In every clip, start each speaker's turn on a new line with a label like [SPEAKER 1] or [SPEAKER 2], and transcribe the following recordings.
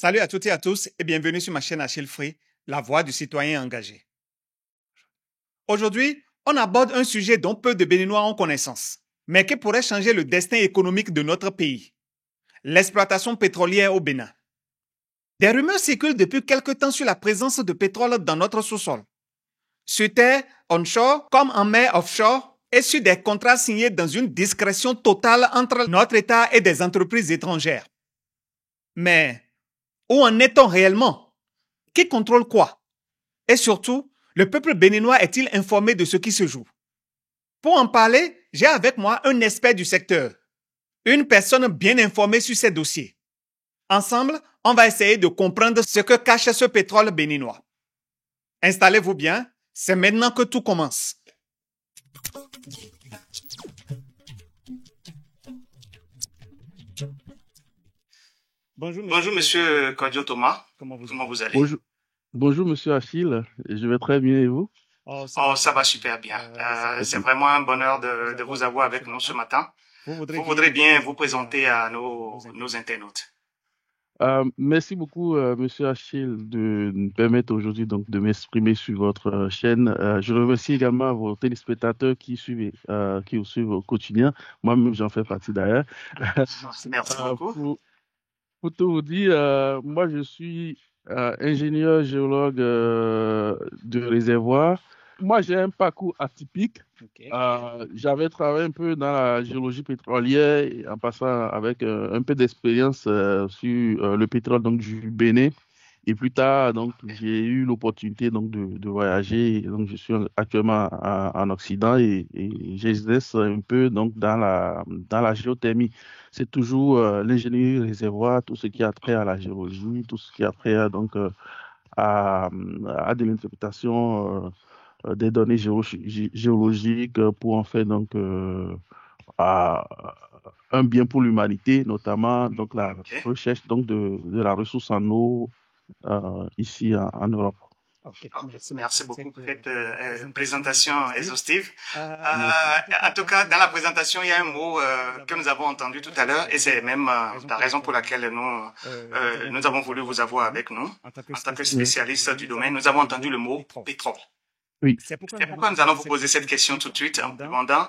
[SPEAKER 1] Salut à toutes et à tous et bienvenue sur ma chaîne Achille Free, la voix du citoyen engagé. Aujourd'hui, on aborde un sujet dont peu de Béninois ont connaissance, mais qui pourrait changer le destin économique de notre pays. L'exploitation pétrolière au Bénin. Des rumeurs circulent depuis quelque temps sur la présence de pétrole dans notre sous-sol. Sur terre, onshore, comme en mer offshore, et sur des contrats signés dans une discrétion totale entre notre État et des entreprises étrangères. Mais où en est-on réellement? Qui contrôle quoi? Et surtout, le peuple béninois est-il informé de ce qui se joue? Pour en parler, j'ai avec moi un expert du secteur, une personne bien informée sur ces dossiers. Ensemble, on va essayer de comprendre ce que cache ce pétrole béninois. Installez-vous bien, c'est maintenant que tout commence.
[SPEAKER 2] Bonjour, monsieur Kodio Thomas.
[SPEAKER 1] Comment
[SPEAKER 2] Comment vous allez?
[SPEAKER 3] Bonjour, monsieur Achille. Je vais très bien et vous?
[SPEAKER 2] Oh, ça va super bien. C'est vraiment un bonheur de vous avoir avec nous ce matin. Vous voudrez bien vous présenter à nos internautes.
[SPEAKER 3] Merci beaucoup, monsieur Achille, de me permettre aujourd'hui donc de m'exprimer sur votre chaîne. Je remercie également vos téléspectateurs qui vous suivent au quotidien. Moi-même, j'en fais partie d'ailleurs.
[SPEAKER 2] Merci beaucoup.
[SPEAKER 3] Pour tout vous dire, moi, je suis ingénieur géologue de réservoir. Moi, j'ai un parcours atypique.
[SPEAKER 1] Okay.
[SPEAKER 3] J'avais travaillé un peu dans la géologie pétrolière en passant avec un peu d'expérience sur le pétrole donc, du Bénin. Et plus tard, donc, j'ai eu l'opportunité donc, de voyager. Donc, je suis actuellement en Occident et j'exerce un peu donc, dans la géothermie. C'est toujours l'ingénierie réservoir, tout ce qui a trait à la géologie, tout ce qui a trait donc, à de l'interprétation des données géologiques pour en faire donc, à un bien pour l'humanité, notamment donc, la recherche donc, de la ressource en eau ici en Europe.
[SPEAKER 2] Okay. Merci beaucoup pour cette présentation exhaustive. En tout cas, dans la présentation, il y a un mot que nous avons entendu tout à l'heure et c'est même la raison pour laquelle nous avons voulu vous avoir avec nous. En tant que spécialiste du domaine, nous avons entendu le mot pétrole.
[SPEAKER 3] Oui.
[SPEAKER 2] C'est pourquoi nous allons vous poser cette question tout de suite en vous demandant,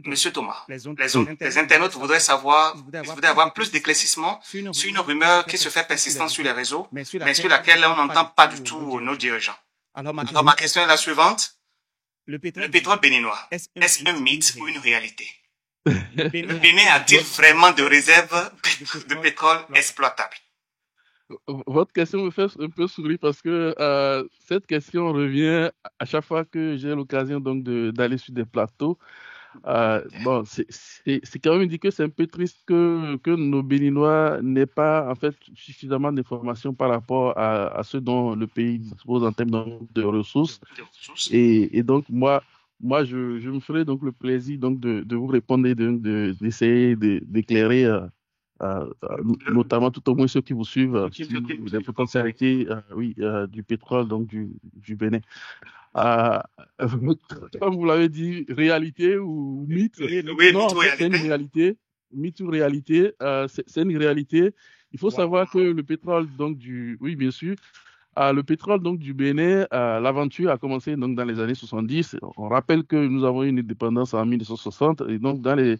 [SPEAKER 2] Monsieur Thomas, les internautes voudraient avoir plus d'éclaircissements sur une rumeur qui se fait persistante sur les réseaux, mais sur laquelle on n'entend pas du tout nos dirigeants. Alors ma question est la suivante. Le pétrole béninois, est-ce un mythe ou une réalité? Le Bénin a-t-il vraiment de réserves de pétrole exploitables?
[SPEAKER 3] Votre question me fait un peu sourire parce que cette question revient à chaque fois que j'ai l'occasion donc d'aller sur des plateaux. Bon, c'est quand même dit que c'est un peu triste que nos Béninois n'aient pas en fait suffisamment d'informations par rapport à ce dont le pays dispose en termes de ressources. Et donc moi je me ferai donc le plaisir donc de vous répondre et d'essayer d'éclairer notamment tout au moins ceux qui vous suivent sur les potentialités du pétrole donc du Bénin. Comme vous l'avez dit, réalité ou mythe?
[SPEAKER 2] Oui,
[SPEAKER 3] non, c'est une réalité. Mythe ou réalité? C'est une réalité. Il faut savoir que le pétrole donc oui, bien sûr. Le pétrole donc du Bénin, l'aventure a commencé donc dans les années 70. On rappelle que nous avons eu une indépendance en 1960 et donc dans les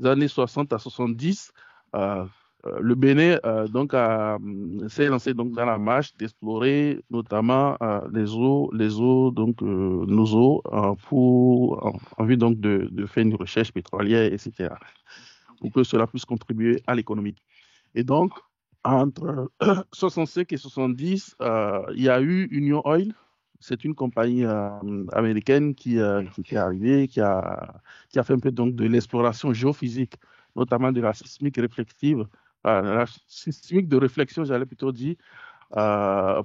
[SPEAKER 3] années 60 à 70, le Bénin s'est lancé donc dans la marche d'explorer notamment les eaux donc nos eaux en vue donc de faire une recherche pétrolière, etc. pour que cela puisse contribuer à l'économie. Et donc entre 65 et 70, il y a eu Union Oil. C'est une compagnie américaine qui est arrivée, qui a fait un peu donc de l'exploration géophysique, notamment de la sismique réflexive, la sismique de réflexion, j'allais plutôt dire,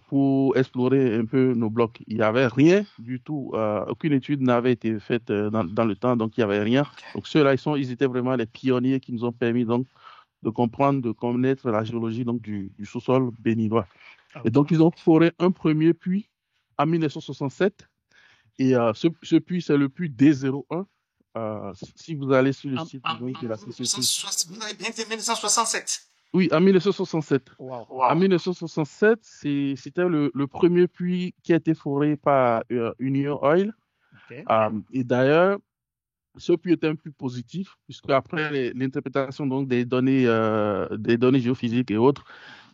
[SPEAKER 3] pour explorer un peu nos blocs. Il n'y avait rien du tout, aucune étude n'avait été faite dans le temps, donc il n'y avait rien. Donc ceux-là, ils étaient vraiment les pionniers qui nous ont permis donc de comprendre, de connaître la géologie donc, du sous-sol béninois. Et donc, ils ont foré un premier puits en 1967. Et ce puits, c'est le puits D01. Si vous allez sur le site de la société.
[SPEAKER 2] Vous avez bien dit 1967.
[SPEAKER 3] Oui, en 1967.
[SPEAKER 1] Wow.
[SPEAKER 3] En 1967, c'était le premier puits qui a été foré par Union Oil.
[SPEAKER 1] Ok.
[SPEAKER 3] Et d'ailleurs, ce puits était un puits positif, puisque après l'interprétation donc des données géophysiques et autres,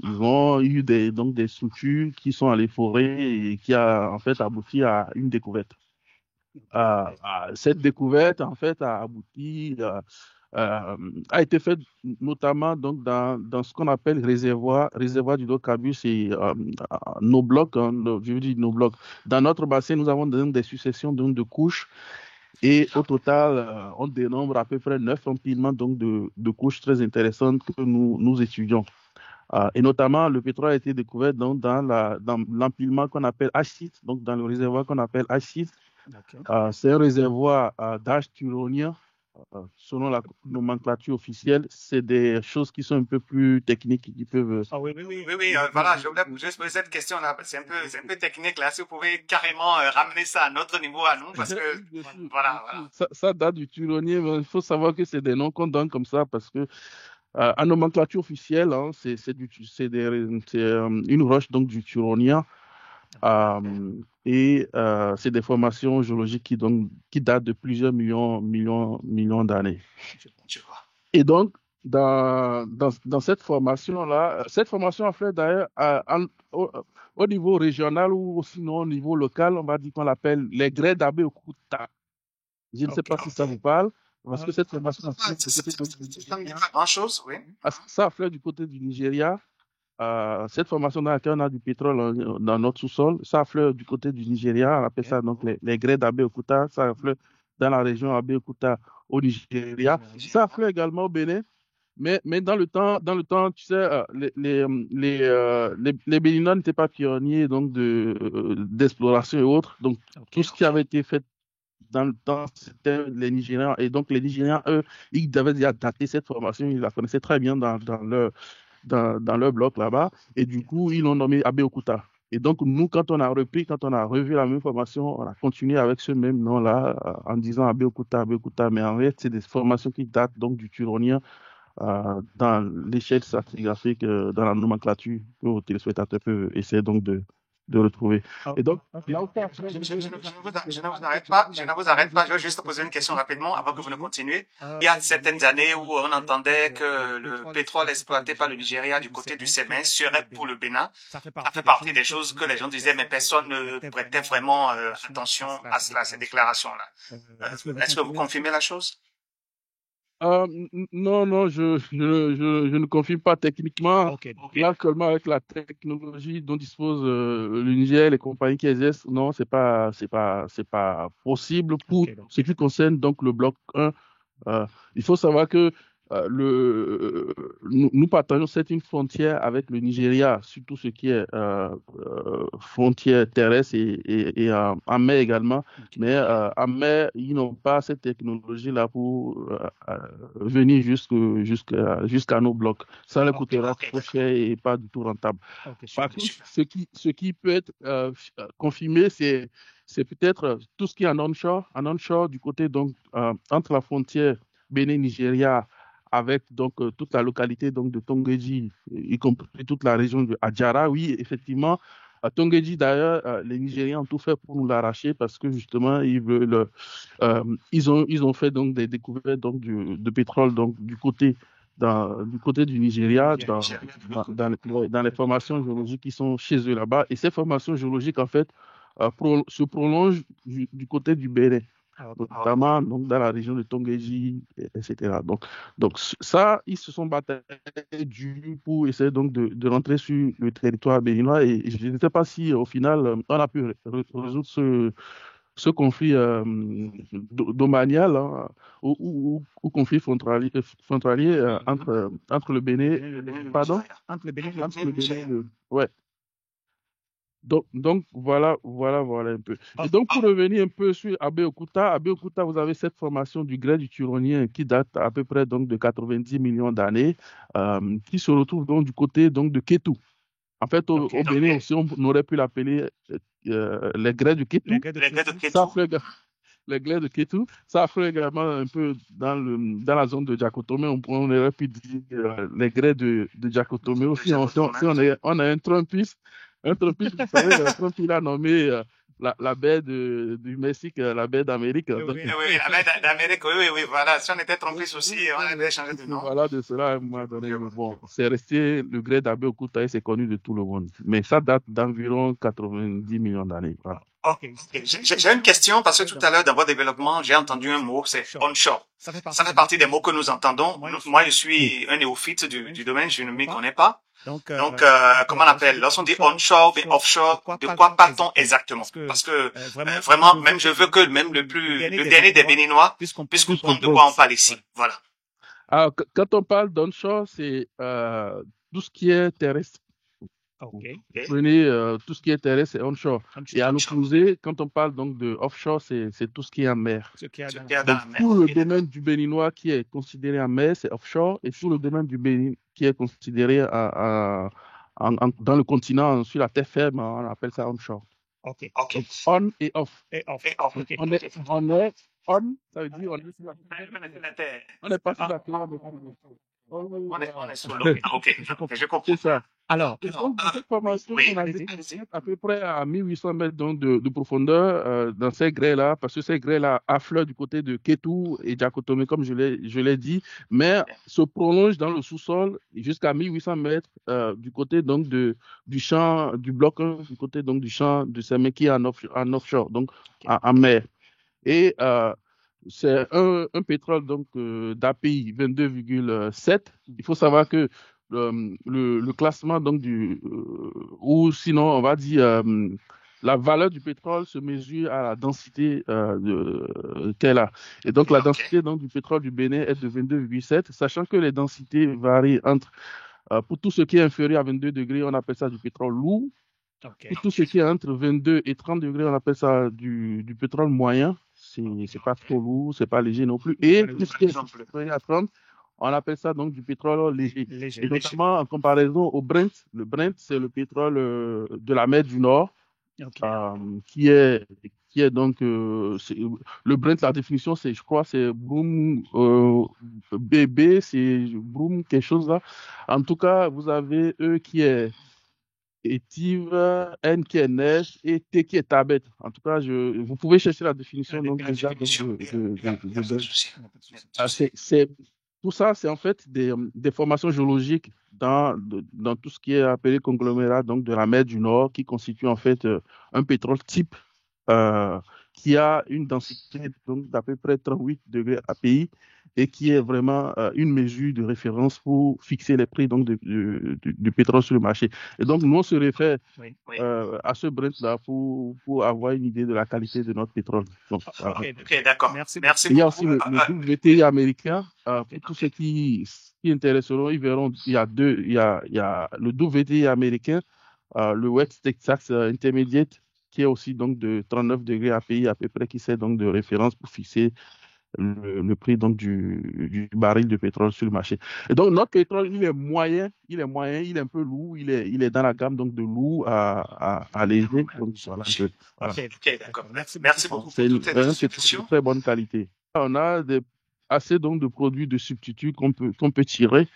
[SPEAKER 3] ils ont eu donc des structures qui sont allées forer et qui a en fait abouti à une découverte. Cette découverte en fait a abouti a été faite notamment donc dans ce qu'on appelle réservoir d'hydrocarbures, c'est nos blocs, hein, je veux dire nos blocs. Dans notre bassin, nous avons donc des successions donc, de couches et au total, on dénombre à peu près 9 empilements donc, de couches très intéressantes que nous étudions. Et notamment, le pétrole a été découvert donc, dans l'empilement qu'on appelle H6, donc dans le réservoir qu'on appelle H6.
[SPEAKER 1] Okay.
[SPEAKER 3] C'est un réservoir d'âge turonien. Selon la nomenclature officielle, c'est des choses qui sont un peu plus techniques qui peuvent.
[SPEAKER 2] Oui, voilà, je voulais juste poser cette question-là. C'est un peu technique là. Si vous pouvez carrément ramener ça à notre niveau à nous, parce que voilà.
[SPEAKER 3] Ça date du turonien, mais il faut savoir que c'est des noms qu'on donne comme ça parce que en nomenclature officielle, hein, c'est une roche donc du turonien. Et c'est des formations géologiques qui datent de plusieurs millions d'années. Et donc, dans cette formation-là, cette formation a fait d'ailleurs au niveau régional ou sinon au niveau local, on va dire qu'on l'appelle les grès d'Abeokuta. Je ne sais pas si ça vous parle, parce que cette formation a fait
[SPEAKER 2] grand-chose, oui.
[SPEAKER 3] Ça a fait du côté du Nigeria. Cette formation dans laquelle on a du pétrole dans notre sous-sol, ça affleure du côté du Nigeria, on appelle ça donc les grès d'Abeokuta, ça affleure dans la région Abeokuta au Nigeria, ça affleure également au Bénin, mais dans le temps, tu sais, les Béninois n'étaient pas pionniers donc d'exploration et autres, donc tout ce qui avait été fait dans le temps, c'était les Nigérians, et donc les Nigérians, eux, ils avaient déjà daté cette formation, ils la connaissaient très bien dans leur bloc là-bas, et du coup, ils l'ont nommé Abeokuta. Et donc, nous, quand on a revu la même formation, on a continué avec ce même nom-là, en disant Abeokuta, mais en fait, c'est des formations qui datent donc du turonien dans l'échelle stratigraphique, dans la nomenclature que vos téléspectateurs peuvent essayer donc de retrouver. Et donc, là où
[SPEAKER 2] je ne vous arrête pas, je vais juste poser une question rapidement avant que vous ne continuiez. Il y a certaines années où on entendait que le pétrole exploité par le Nigeria du côté du Sémin serait pour le Bénin. Ça fait partie des choses que les gens disaient, mais personne ne prêtait vraiment attention à cela, ces déclarations-là. Est-ce que vous confirmez la chose?
[SPEAKER 3] Non, je ne confirme pas techniquement. Là, seulement avec la technologie dont dispose le Niger, les compagnies qui exercent, non, c'est pas possible pour ce qui concerne donc le bloc 1. Il faut savoir que nous partageons une frontière avec le Nigeria, surtout ce qui est frontière terrestre et en mer également. Mais en mer, ils n'ont pas cette technologie-là pour venir jusqu'à nos blocs. Ça leur coûtera trop cher et pas du tout rentable. Par contre, ce qui peut être confirmé, c'est peut-être tout ce qui est en onshore du côté donc entre la frontière Bénin-Nigeria avec donc toute la localité donc de Tongeji, y compris toute la région de Adjara. Oui, effectivement, à Tongeji d'ailleurs, les Nigériens ont tout fait pour nous l'arracher parce que justement ils veulent, ils ont fait donc des découvertes donc de pétrole donc du côté du Nigeria, dans les formations géologiques qui sont chez eux là-bas. Et ces formations géologiques en fait se prolongent du côté du Bénin, notamment donc, dans la région de Tongeji, etc. Donc ça, ils se sont battus pour essayer donc de rentrer sur le territoire béninois et je ne sais pas si au final on a pu résoudre ce conflit domanial hein, ou conflit frontalier entre le Bénin, pardon,
[SPEAKER 1] entre le Bénin
[SPEAKER 3] et le Bénin, ouais. Donc voilà un peu. Et donc pour revenir un peu sur Abeokuta, vous avez cette formation du grès du turonien qui date à peu près donc de 90 millions d'années, qui se retrouve donc du côté donc de Kétou. En fait, au Bénin aussi, on aurait pu l'appeler les grès du Kétou. les grès de Kétou. Ça affleure également un peu dans la zone de Diakotomé. On aurait pu dire les grès de Diakotomé aussi. On a un Trumpiste, vous savez, Trump, il a nommé la baie du Mexique, la baie d'Amérique.
[SPEAKER 2] Oui, la baie d'Amérique, oui, voilà. Si on était Trumpiste aussi, on avait changé de nom.
[SPEAKER 3] Voilà, de cela, à un moment donné. Bon, c'est resté le grès d'Abeokuta et c'est connu de tout le monde. Mais ça date d'environ 90 millions d'années. Voilà.
[SPEAKER 2] Ok. J'ai une question parce que tout à l'heure, dans votre développement, j'ai entendu un mot, c'est onshore. Ça fait partie des mots que nous entendons. Moi, je suis un néophyte du domaine, je ne m'y connais pas. Donc, comment on appelle? Lorsqu'on dit onshore et offshore, de quoi parle-t-on exactement? Parce que, vraiment, même je veux que même le dernier des Béninois puisse comprendre de quoi on parle ici. Voilà.
[SPEAKER 3] Alors, quand on parle d'onshore, c'est tout ce qui est terrestre.
[SPEAKER 1] Okay.
[SPEAKER 3] Prenez tout ce qui est terrestre, c'est onshore. Et à l'opposé, quand on parle donc de offshore, c'est tout ce qui est en mer. Donc, tout le domaine du Béninois qui est considéré en mer, c'est offshore, et tout le domaine du Bénin qui est considéré dans le continent, sur la terre ferme, on appelle ça onshore.
[SPEAKER 2] Ok.
[SPEAKER 3] Donc, on et off.
[SPEAKER 2] Okay.
[SPEAKER 3] On est on, ça veut dire on est sur la terre. On n'est pas sur la terre.
[SPEAKER 2] On est sur l'eau. Ok, je comprends.
[SPEAKER 3] C'est ça.
[SPEAKER 1] Alors,
[SPEAKER 3] cette formation, on a découvert à peu près à 1800 mètres donc, de profondeur dans ces grès-là, parce que ces grès-là affleurent du côté de Kétou et Diakotomé, comme je l'ai dit, mais se prolongent dans le sous-sol jusqu'à 1800 mètres du côté donc du champ, du bloc 1, du côté donc du champ de Sémé qui est en offshore, donc en mer. Et c'est un pétrole donc d'API 22,7. Il faut savoir que le classement donc ou sinon on va dire la valeur du pétrole se mesure à la densité qu'elle a. Et donc la densité donc du pétrole du Bénin est de 22,7, sachant que les densités varient entre pour tout ce qui est inférieur à 22 degrés, on appelle ça du pétrole lourd. Pour tout ce qui est entre 22 et 30 degrés, on appelle ça du pétrole moyen. C'est pas trop lourd, c'est pas léger non plus. Et tout ce qui est inférieur à 30, on appelle ça donc du pétrole léger. Et notamment en comparaison au Brent. Le Brent, c'est le pétrole de la mer du Nord, qui est donc le Brent. La définition, c'est, je crois, c'est Broom BB, c'est Broom quelque chose là. En tout cas, vous avez E qui est Étive, N qui est neige et T qui est tabette. En tout cas, vous pouvez chercher la définition donc déjà tout ça, c'est en fait des formations géologiques dans tout ce qui est appelé conglomérat donc de la mer du Nord, qui constitue en fait un pétrole type qui a une densité donc d'à peu près 38 degrés API et qui est vraiment une mesure de référence pour fixer les prix donc du pétrole sur le marché. Et donc, nous, on se réfère à ce Brent-là pour avoir une idée de la qualité de notre pétrole. Donc, voilà.
[SPEAKER 2] Ok, d'accord. Merci.
[SPEAKER 3] Il y a aussi le WTI américain. Pour tous ceux qui intéresseront, ils verront, il y a le WTI américain, le West Texas Intermediate, qui est aussi donc de 39 degrés API à peu près, qui sert donc de référence pour fixer le prix donc du baril de pétrole sur le marché. Et donc notre pétrole, il est moyen, il est un peu lourd, il est dans la gamme donc de lourd à léger. Donc, voilà,
[SPEAKER 2] ok, d'accord. Merci beaucoup.
[SPEAKER 3] C'est une très bonne qualité. On a assez donc de produits de substituts qu'on peut tirer.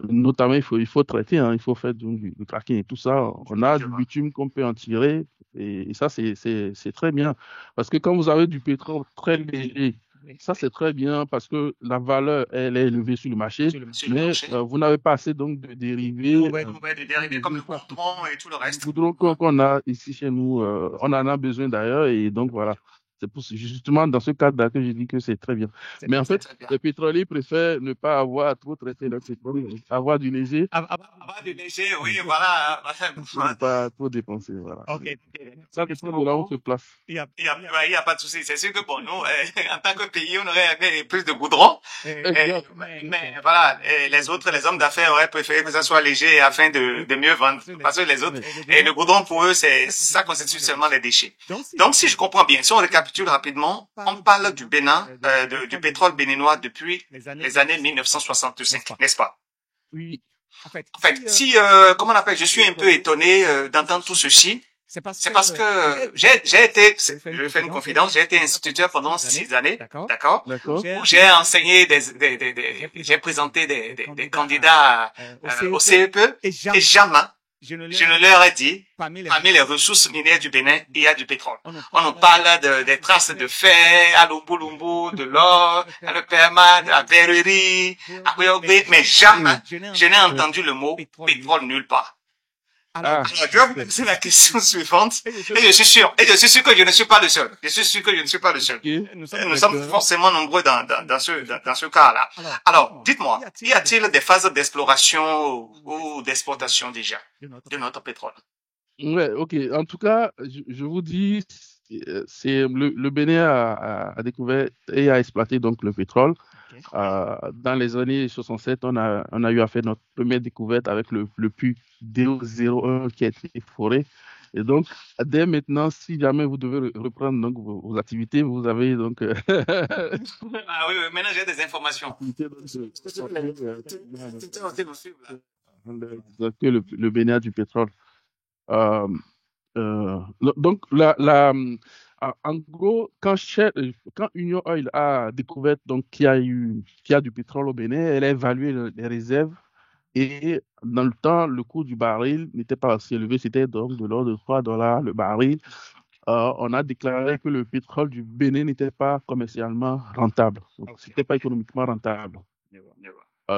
[SPEAKER 3] Notamment, il faut traiter, il faut faire du cracking et tout ça. On a du bitume qu'on peut en tirer et ça, c'est très bien. Parce que quand vous avez du pétrole très léger, ça, c'est très bien parce que la valeur, elle est élevée sur le marché, mais vous n'avez pas assez donc de dérivés.
[SPEAKER 2] De dérivés comme le goudron et tout le reste.
[SPEAKER 3] Le goudron qu'on a ici chez nous, on en a besoin d'ailleurs et donc voilà. C'est justement dans ce cadre-là que je dis que c'est très bien. Mais en fait, les pétroliers préfèrent ne pas avoir trop traité leur pétrole, avoir du léger.
[SPEAKER 2] Avoir du léger, oui, voilà.
[SPEAKER 3] Ne pas trop dépenser, voilà.
[SPEAKER 2] Ok.
[SPEAKER 3] Ça dépend de là où on se place.
[SPEAKER 2] Il y a pas de souci. C'est sûr que bon, nous, en tant que pays, on aurait aimé plus de goudron. Mais voilà, les hommes d'affaires auraient préféré que ça soit léger afin de mieux vendre. Parce que les autres, et le goudron pour eux, ça constitue seulement des déchets. Donc, si je comprends bien, si on récapitule rapidement, on parle du Bénin, du pétrole béninois depuis les années 1965, n'est-ce pas?
[SPEAKER 1] Oui.
[SPEAKER 2] En fait, si, comment on appelle, je suis un peu étonné d'entendre tout ceci. C'est parce que j'ai été, je vais faire une confidence, j'ai été instituteur pendant 6 années, d'accord? Où j'ai enseigné j'ai présenté des candidats au CEPE et jamais je ne leur ai dit, parmi les ressources minières du Bénin, il y a du pétrole. On nous parle des traces de fer, à Lumbu, de l'or, à le Perma, à la verrerie, à Kouyogbe, mais jamais je n'ai entendu le mot pétrole nulle part. Alors, je vais vous poser la question suivante, et je suis sûr que je ne suis pas le seul. Nous sommes forcément nombreux dans ce cas-là. Alors, dites-moi, y a-t-il des phases d'exploration ou d'exportation déjà de notre pétrole?
[SPEAKER 3] Ouais, ok. En tout cas, je vous dis, c'est le Bénin a découvert et a exploité donc le pétrole. Dans les années 67, on a eu à faire notre première découverte avec le puits DO01 qui a été foré. Et donc, dès maintenant, si jamais vous devez reprendre donc vos activités, vous avez donc...
[SPEAKER 2] Ah oui, maintenant j'ai des informations.
[SPEAKER 3] Que le Bénin a du pétrole. Donc, en gros, quand Union Oil a découvert donc qu'il y a du pétrole au Bénin, elle a évalué les réserves et dans le temps, le coût du baril n'était pas assez élevé, c'était donc de l'ordre de $3 le baril. On a déclaré que le pétrole du Bénin n'était pas commercialement rentable, donc c'était pas économiquement rentable.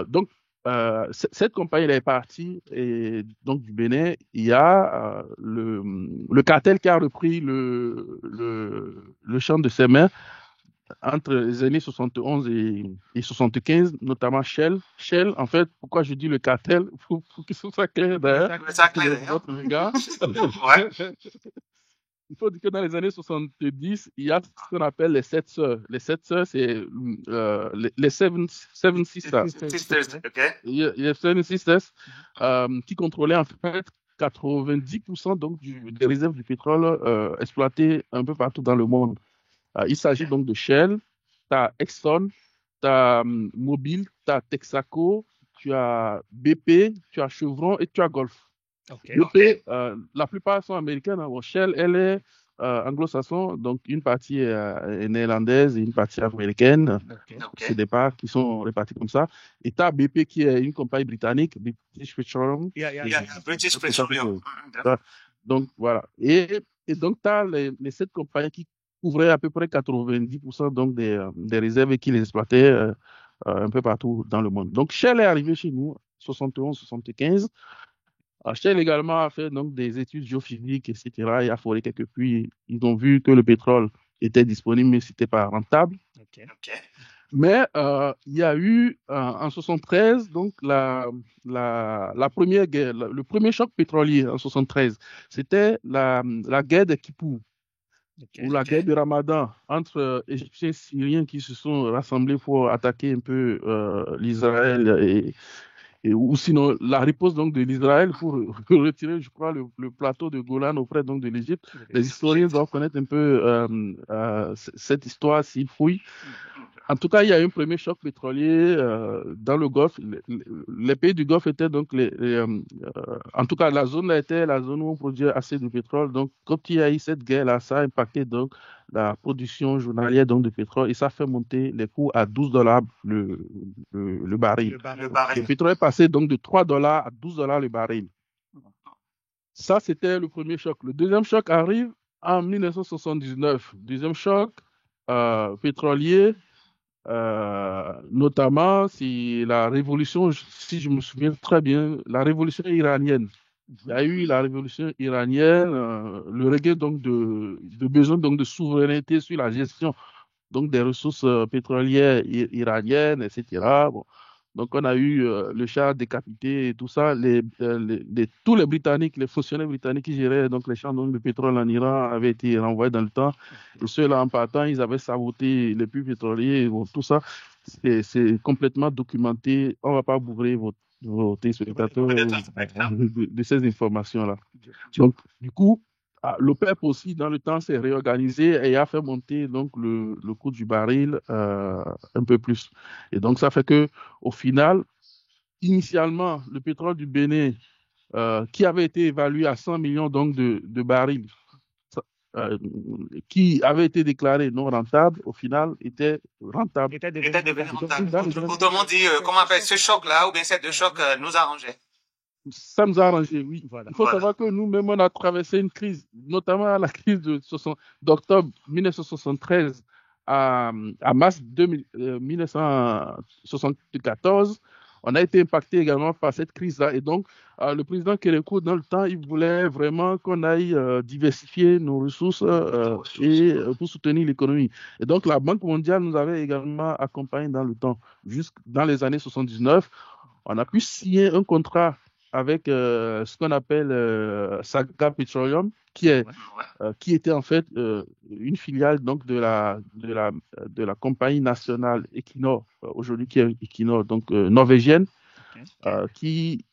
[SPEAKER 3] Donc, cette compagnie elle est partie et donc du Bénin, il y a le cartel qui a repris le champ de ses mains entre les années 71 et 75, notamment Shell. Shell, en fait, pourquoi je dis le cartel, pour que ce soit clair d'ailleurs. Votre regard. Il faut dire que dans les années 70, il y a ce qu'on appelle les 7 sœurs. Les 7 sœurs, c'est les Seven Sisters. Il y a les Seven Sisters qui contrôlaient en fait 90% donc des réserves du pétrole exploitées un peu partout dans le monde. Il s'agit donc de Shell, tu as Exxon, tu as Mobil, tu as Texaco, tu as BP, tu as Chevron et tu as Gulf. BP, la plupart sont américaines. Bon, Shell, elle est anglo-saxon, donc une partie est néerlandaise et une partie américaine. C'est des parts qui sont réparties comme ça. Et tu as BP qui est une compagnie britannique, British Petroleum.
[SPEAKER 2] British Petroleum.
[SPEAKER 3] Donc voilà. Et donc tu as les 7 compagnies qui couvraient à peu près 90% donc des réserves et qui les exploitaient un peu partout dans le monde. Donc Shell est arrivé chez nous, 71-75. Shell également a fait donc des études géophysiques, etc. Il a foré quelques puits. Ils ont vu que le pétrole était disponible, mais c'était pas rentable. Mais il y a eu en 73 donc la première guerre, le premier choc pétrolier en 73. C'était la guerre des Kippour ou la guerre de Ramadan entre Égyptiens et Syriens qui se sont rassemblés pour attaquer un peu l'Israël ou sinon la riposte donc de l'Israël pour retirer, je crois, le plateau de Golan auprès donc de l'Égypte. Les historiens doivent connaître un peu cette histoire s'ils fouillent. En tout cas, il y a eu un premier choc pétrolier dans le Golfe. Les pays du Golfe étaient donc en tout cas, la zone là était la zone où on produisait assez de pétrole. Donc, quand il y a eu cette guerre-là, ça a impacté donc la production journalière donc de pétrole et ça fait monter les coûts à $12 le baril. Le pétrole est passé donc de $3 à $12 le baril. Ça, c'était le premier choc. Le deuxième choc arrive en 1979. Deuxième choc pétrolier. Notamment si la révolution, si je me souviens très bien, la révolution iranienne. Il y a eu la révolution iranienne, le regain donc de besoin donc de souveraineté sur la gestion donc des ressources pétrolières iraniennes, etc. Bon. Donc on a eu le Shah décapité et tout ça. Tous les Britanniques, les fonctionnaires britanniques qui géraient donc les champs de pétrole en Iran avaient été renvoyés dans le temps. Et ceux-là, en partant, ils avaient saboté les puits pétroliers. Bon, tout ça, c'est complètement documenté. On ne va pas bourrer vos téléspectateurs de ces informations-là. Donc, du coup, l'OPEP aussi, dans le temps, s'est réorganisé et a fait monter donc le coût du baril un peu plus. Et donc, ça fait que au final, initialement, le pétrole du Bénin qui avait été évalué à 100 millions donc, de barils, qui avait été déclaré non rentable, au final était rentable.
[SPEAKER 2] Était devenu rentable. Autrement dit, comment on appelle ce choc-là, ou bien ces deux chocs nous arrangeaient?
[SPEAKER 3] Ça nous a arrangé, oui. Il faut savoir que nous-mêmes, on a traversé une crise, notamment la crise d'octobre 1973 à mars 1974. On a été impacté également par cette crise-là. Et donc, le président Kérékou, dans le temps, il voulait vraiment qu'on aille diversifier nos ressources et pour soutenir l'économie. Et donc, la Banque mondiale nous avait également accompagnés dans le temps. Jusque dans les années 79, on a pu signer un contrat avec ce qu'on appelle Saga Petroleum, qui était en fait une filiale donc de la compagnie nationale Equinor, aujourd'hui qui est Equinor, donc norvégienne, qui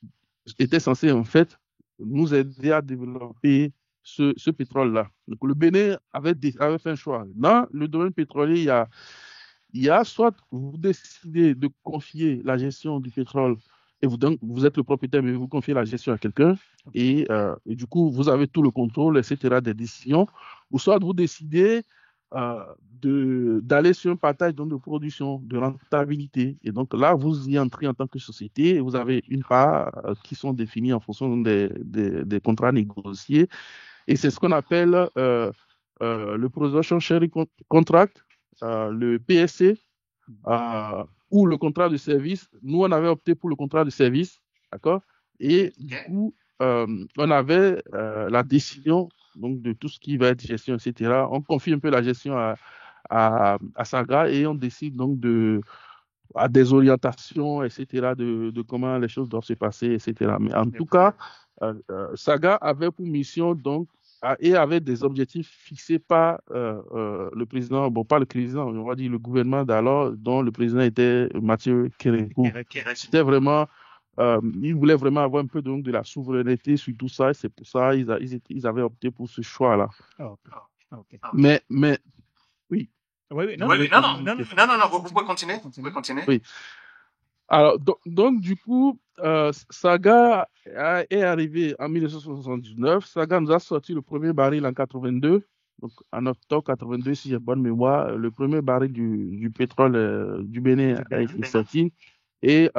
[SPEAKER 3] était censée en fait nous aider à développer ce pétrole-là. Donc le Bénin avait fait un choix. Dans le domaine pétrolier, il y a soit vous décidez de confier la gestion du pétrole et vous êtes le propriétaire, mais vous confiez la gestion à quelqu'un et du coup, vous avez tout le contrôle, etc., des décisions, ou soit vous décidez d'aller sur un partage donc, de production, de rentabilité. Et donc là, vous y entrez en tant que société et vous avez une part qui sont définies en fonction des contrats négociés. Et c'est ce qu'on appelle le Production Sharing Contract, le PSC, ou le contrat de service. Nous, on avait opté pour le contrat de service, d'accord? Et du coup, on avait la décision donc, de tout ce qui va être gestion, etc. On confie un peu la gestion à Saga et on décide donc à des orientations, etc., de comment les choses doivent se passer, etc. Mais en tout cas, Saga avait pour mission donc et avait des objectifs fixés par le président, bon, pas le président, on va dire le gouvernement d'alors, dont le président était Mathieu Kérékou. C'était vraiment, ils voulaient vraiment avoir un peu donc, de la souveraineté sur tout ça, et c'est pour ça qu'ils avaient opté pour ce choix-là.
[SPEAKER 2] Okay.
[SPEAKER 3] Mais, oui.
[SPEAKER 2] Oui, non, vous pouvez continuer.
[SPEAKER 3] Oui. Alors, donc du coup, Saga est arrivé en 1979. Saga nous a sorti le premier baril en 82. Donc, en octobre 82, si j'ai bonne mémoire, le premier baril du pétrole du Bénin a été sorti. Et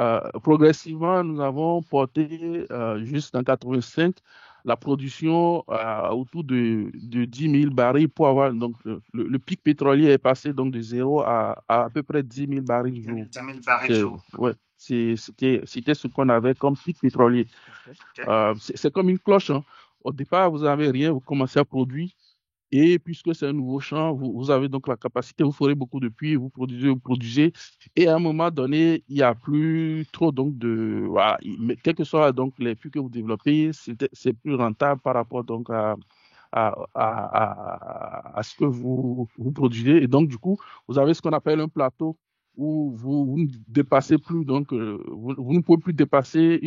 [SPEAKER 3] progressivement, nous avons porté jusqu'en 85 la production autour de 10 000 barils pour avoir donc le pic pétrolier est passé donc de 0 à peu près 10 000 barils jour.
[SPEAKER 2] 10 000 barils jour.
[SPEAKER 3] Ouais, c'était ce qu'on avait comme pic pétrolier. C'est comme une cloche. Hein. Au départ, vous n'avez rien, vous commencez à produire. Et puisque c'est un nouveau champ, vous avez donc la capacité, vous ferez beaucoup de puits, vous produisez. Et à un moment donné, il n'y a plus trop donc de... Voilà, mais quels que soient donc les puits que vous développez, c'est plus rentable par rapport donc à ce que vous produisez. Et donc, du coup, vous avez ce qu'on appelle un plateau où vous ne dépassez plus, donc vous ne pouvez plus dépasser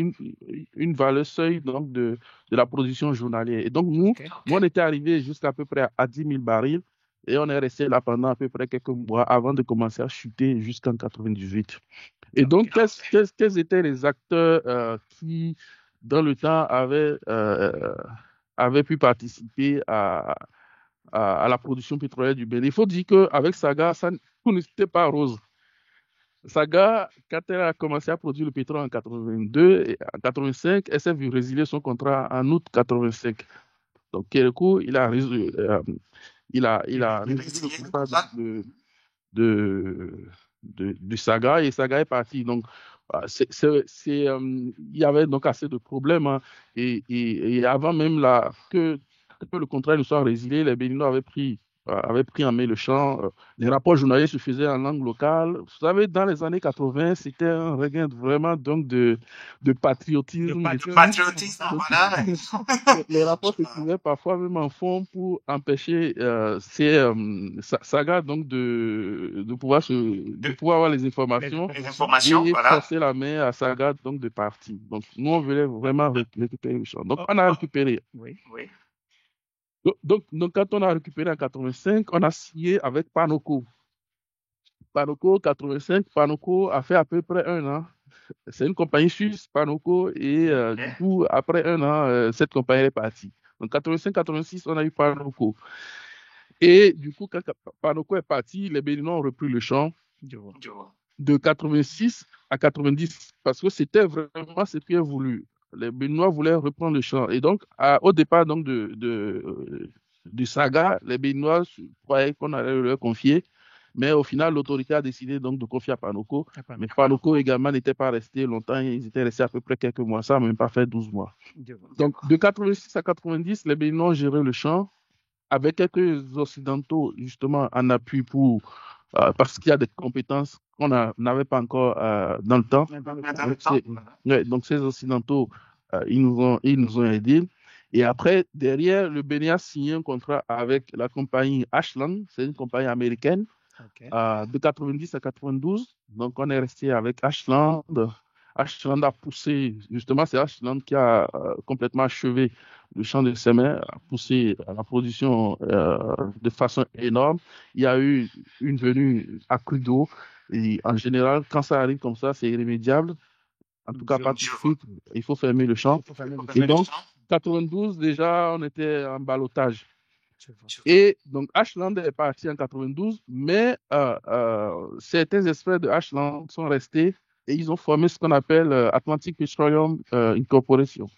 [SPEAKER 3] une valeur seuil donc, de la production journalière. Et donc, nous, on était arrivé jusqu'à à peu près à 10 000 barils et on est resté là pendant à peu près quelques mois avant de commencer à chuter jusqu'en 98. Et donc, quels étaient les acteurs qui, dans le temps, avaient pu participer à la production pétrolière du Bénin? Il faut dire qu'avec Saga, tout n'était pas rose. Saga, quand elle a commencé à produire le pétrole en 82 et en 85, elle s'est vue résilier son contrat en août 85. Donc, Kérékou, il a résilié le contrat de Saga et Saga est parti. Donc, il y avait donc assez de problèmes. Hein, et avant même que le contrat ne soit résilié, les Béninois avaient pris en main le champ. Les rapports journaliers se faisaient en langue locale. Vous savez, dans les années 80, c'était un regain vraiment donc de patriotisme.
[SPEAKER 2] De patriotisme, voilà.
[SPEAKER 3] Les rapports se trouvaient parfois même en fond pour empêcher Saga donc de pouvoir avoir les informations. Et
[SPEAKER 2] voilà.
[SPEAKER 3] forcer la main à Saga donc de partir. Donc, nous, on voulait vraiment récupérer le champ. Donc, on a récupéré.
[SPEAKER 2] Oui.
[SPEAKER 3] Donc, quand on a récupéré en 85, on a signé avec Panoco. Panoco, 85, Panoco a fait à peu près 1 an. c'est une compagnie suisse, Panoco, et du coup, après un an, cette compagnie est partie. Donc, 85-86, on a eu Panoco. Et du coup, quand Panoco est parti, les Béninois ont repris le champ de 86 à 90, parce que c'était vraiment ce qui est voulu. Les Béninois voulaient reprendre le champ. Et donc, au départ donc, du saga, les Béninois croyaient qu'on allait leur confier. Mais au final, l'autorité a décidé donc de confier à Panoco. Mais Panoco également n'était pas resté longtemps. Ils étaient restés à peu près quelques mois. Ça n'a même pas fait 12 mois. Donc, de 86 à 90, les Béninois ont géré le champ avec quelques Occidentaux, justement, en appui parce qu'il y a des compétences qu'on n'avait pas encore dans le temps. Donc, ces Occidentaux, ils nous ont aidés. Et après, derrière, le Bénin a signé un contrat avec la compagnie Ashland, c'est une compagnie américaine, de 90 à 92. Donc, on est resté avec Ashland. Ashland a poussé, justement, c'est Ashland qui a complètement achevé le champ de semen, a poussé la production de façon énorme. Il y a eu une venue accrue d'eau. Et en général, quand ça arrive comme ça, c'est irrémédiable. En tout cas, pas tout de suite. Il faut fermer le champ. Et donc, 92, déjà, on était en ballottage. Et donc, Ashland est parti en 92, mais certains experts de Ashland sont restés et ils ont formé ce qu'on appelle Atlantic Petroleum Incorporation,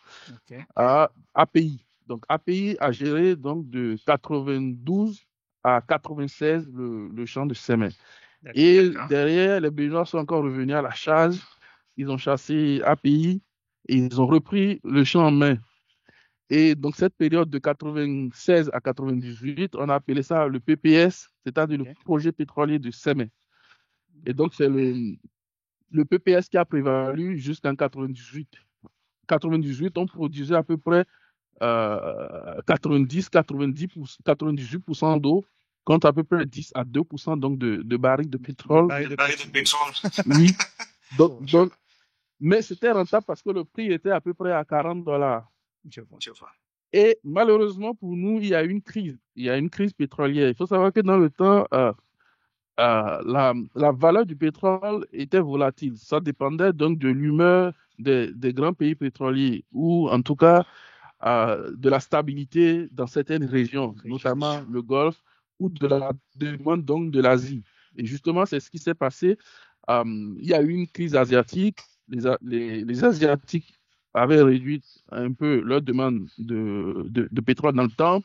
[SPEAKER 3] API. Donc, API a géré donc, de 92 à 96 le champ de semen. Et derrière, les Béninois sont encore revenus à la charge. Ils ont chassé API et ils ont repris le champ en main. Et donc, cette période de 96 à 98, on a appelé ça le PPS, c'est-à-dire le projet pétrolier de semen. Et donc, c'est le PPS qui a prévalu jusqu'en 98. 98, on produisait à peu près 98% d'eau, contre à peu près 10 à 2% donc de barils de pétrole. Oui. Donc, mais c'était rentable parce que le prix était à peu près à $40. Et malheureusement pour nous, il y a une crise. Il y a une crise pétrolière. Il faut savoir que dans le temps, la valeur du pétrole était volatile. Ça dépendait donc de l'humeur des grands pays pétroliers ou en tout cas de la stabilité dans certaines régions, notamment le Golfe ou de la demande donc de l'Asie. Et justement, c'est ce qui s'est passé. Il y a eu une crise asiatique. Les Asiatiques avaient réduit un peu leur demande de pétrole dans le temps.